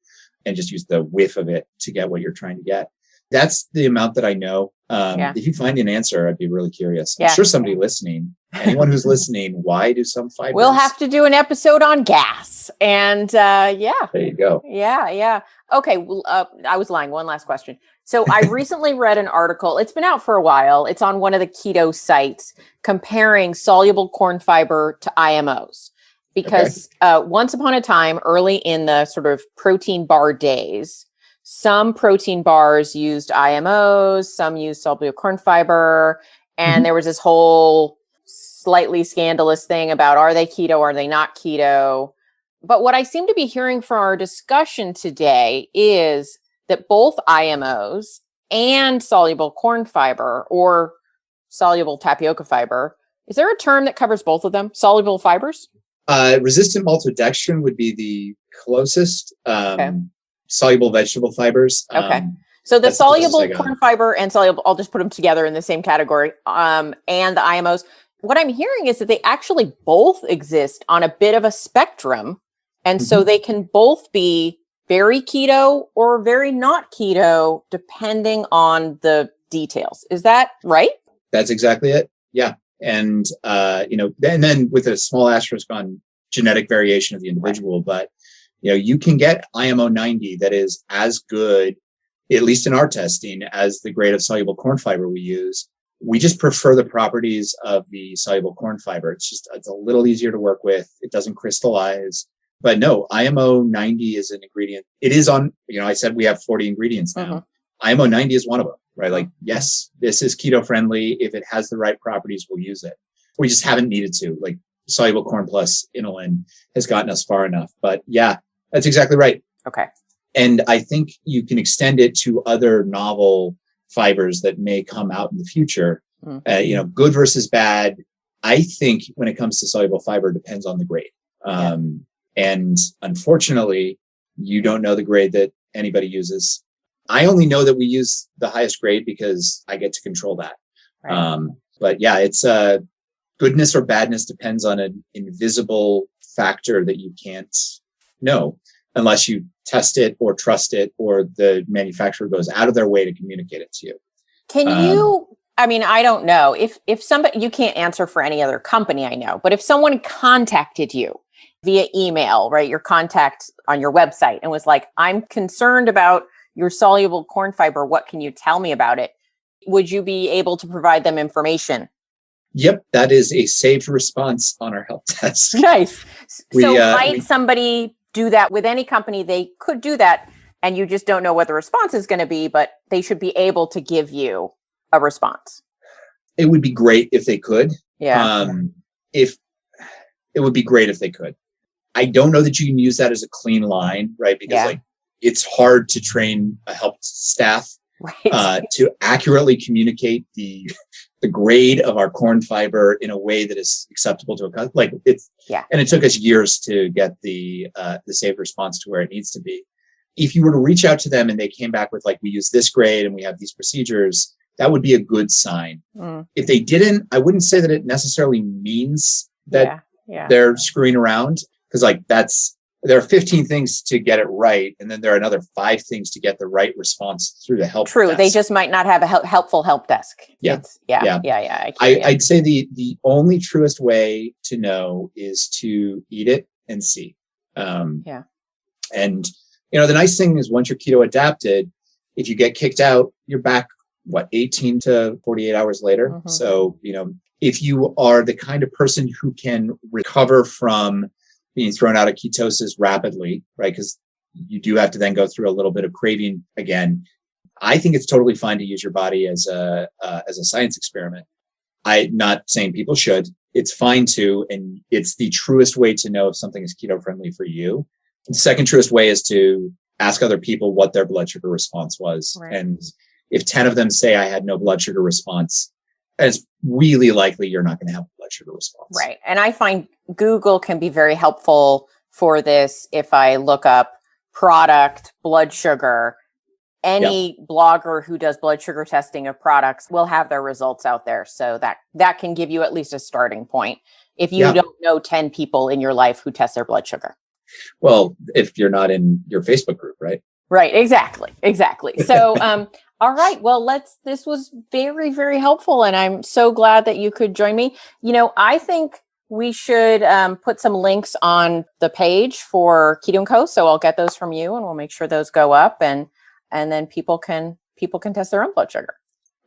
and just use the whiff of it to get what you're trying to get. That's the amount that I know. If you find an answer, I'd be really curious. I'm sure somebody listening, anyone who's listening, why do some fibers? We'll have to do an episode on gas. And there you go. Yeah. Okay. Well, I was lying. One last question. So I recently read an article. It's been out for a while. It's on one of the keto sites comparing soluble corn fiber to IMOs. Because once upon a time, early in the sort of protein bar days, some protein bars used IMOs, some used soluble corn fiber. And there was this whole slightly scandalous thing about, are they keto? Are they not keto? But what I seem to be hearing from our discussion today is that both IMOs and soluble corn fiber or soluble tapioca fiber, is there a term that covers both of them? Soluble fibers? Resistant maltodextrin would be the closest. Soluble vegetable fibers. So the soluble corn fiber and soluble, I'll just put them together in the same category, and the IMOs. What I'm hearing is that they actually both exist on a bit of a spectrum. And so they can both be very keto or very not keto, depending on the details. Is that right? That's exactly it. Yeah. And, and then with a small asterisk on genetic variation of the individual, but, you can get IMO 90 that is as good, at least in our testing, as the grade of soluble corn fiber we use. We just prefer the properties of the soluble corn fiber. It's a little easier to work with. It doesn't crystallize. But no, IMO 90 is an ingredient. It is on, I said we have 40 ingredients now. IMO 90 is one of them, right? Like, yes, this is keto friendly. If it has the right properties, we'll use it. We just haven't needed to. Like, soluble corn plus inulin has gotten us far enough. But yeah, that's exactly right. Okay. And I think you can extend it to other novel fibers that may come out in the future. Good versus bad. I think when it comes to soluble fiber, depends on the grade. And unfortunately, you don't know the grade that anybody uses. I only know that we use the highest grade because I get to control that. Right. But yeah, it's goodness or badness depends on an invisible factor that you can't know unless you test it or trust it, or the manufacturer goes out of their way to communicate it to you. Can you, I don't know if somebody, you can't answer for any other company I know, but if someone contacted you via email, right, your contact on your website and was like, I'm concerned about your soluble corn fiber, what can you tell me about it? Would you be able to provide them information? Yep, that is a saved response on our help desk. Nice. Might somebody do that with any company? They could do that, and you just don't know what the response is going to be, but they should be able to give you a response. It would be great if they could. Yeah. If it would be great if they could. I don't know that you can use that as a clean line, right? Because it's hard to train a help staff to accurately communicate the grade of our corn fiber in a way that is acceptable to a customer. And it took us years to get the safe response to where it needs to be. If you were to reach out to them and they came back with we use this grade and we have these procedures, that would be a good sign. If they didn't, I wouldn't say that it necessarily means that they're screwing around, because there are 15 things to get it right, and then there are another 5 things to get the right response through the help desk. They just might not have a helpful help desk. I'd say the only truest way to know is to eat it and see. And the nice thing is, once you're keto adapted, if you get kicked out, you're back 18 to 48 hours later. So if you are the kind of person who can recover from being thrown out of ketosis rapidly, right? Because you do have to then go through a little bit of craving again. I think it's totally fine to use your body as a science experiment. I'm not saying people should. It's fine to, and it's the truest way to know if something is keto friendly for you. The second truest way is to ask other people what their blood sugar response was. Right. And if 10 of them say I had no blood sugar response, it's really likely you're not going to have a blood sugar response. Right. And I find Google can be very helpful for this. If I look up product, blood sugar, any blogger who does blood sugar testing of products will have their results out there. So that can give you at least a starting point if you don't know 10 people in your life who test their blood sugar. Well, if you're not in your Facebook group, right? Right. Exactly. So, all right. Well, this was very, very helpful. And I'm so glad that you could join me. I think we should put some links on the page for Keto and Co. So I'll get those from you and we'll make sure those go up and then people can test their own blood sugar.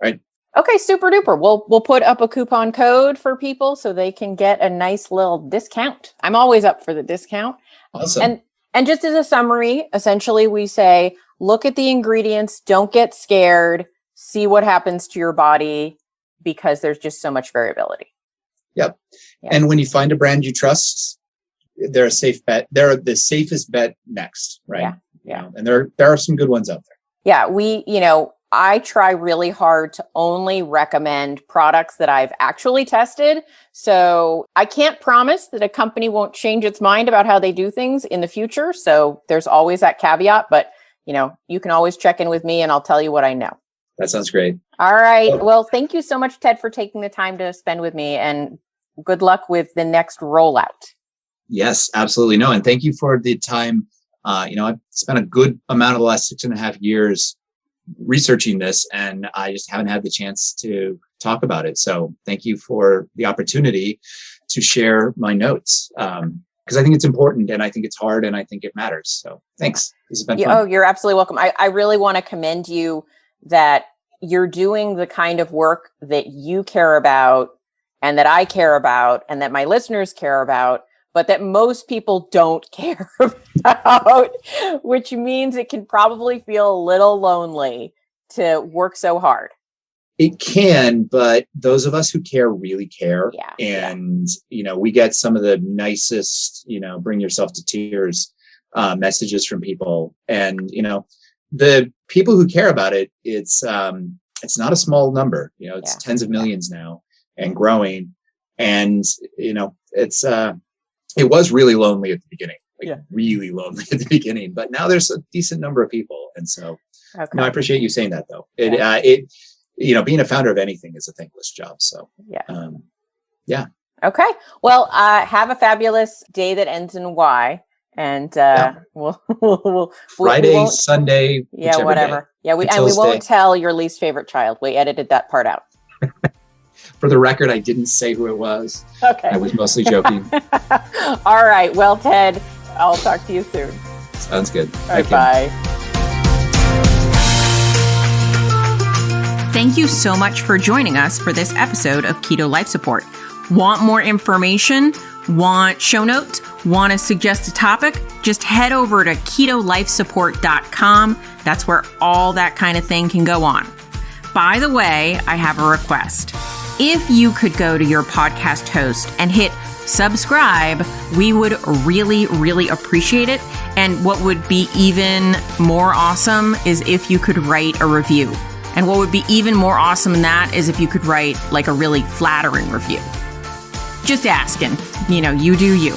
Right. Okay. Super duper. We'll put up a coupon code for people so they can get a nice little discount. I'm always up for the discount. Awesome. And just as a summary, essentially we say, look at the ingredients, don't get scared, see what happens to your body because there's just so much variability. Yep. And when you find a brand you trust, they're a safe bet. They're the safest bet next, right? Yeah. And there are some good ones out there. Yeah, I try really hard to only recommend products that I've actually tested. So I can't promise that a company won't change its mind about how they do things in the future. So there's always that caveat, but you can always check in with me and I'll tell you what I know. That sounds great. All right. Well, thank you so much, Ted, for taking the time to spend with me and good luck with the next rollout. Yes, absolutely. No. And thank you for the time. I've spent a good amount of the last 6.5 years researching this, and I just haven't had the chance to talk about it. So thank you for the opportunity to share my notes. Because I think it's important and I think it's hard and I think it matters. So thanks. This has been fun. Oh, you're absolutely welcome. I really want to commend you that you're doing the kind of work that you care about and that I care about and that my listeners care about, but that most people don't care about, which means it can probably feel a little lonely to work so hard. It can, but those of us who care really care. And, we get some of the nicest, bring yourself to tears messages from people. And, the people who care about it, it's not a small number, it's tens of millions now and growing. And, it was really lonely at the beginning, really lonely at the beginning, but now there's a decent number of people. And so I appreciate you saying that though. Being a founder of anything is a thankless job. So, Okay. Well, have a fabulous day that ends in Y. And we'll Friday, Sunday, whatever. Day. We won't tell your least favorite child. We edited that part out. For the record, I didn't say who it was. Okay. I was mostly joking. All right. Well, Ted, I'll talk to you soon. Sounds good. Bye. Thank you so much for joining us for this episode of Keto Life Support. Want more information? Want show notes? Want to suggest a topic? Just head over to ketolifesupport.com. That's where all that kind of thing can go on. By the way, I have a request. If you could go to your podcast host and hit subscribe, we would really, really appreciate it. And what would be even more awesome is if you could write a review. And what would be even more awesome than that is if you could write like a really flattering review. Just asking, you do you.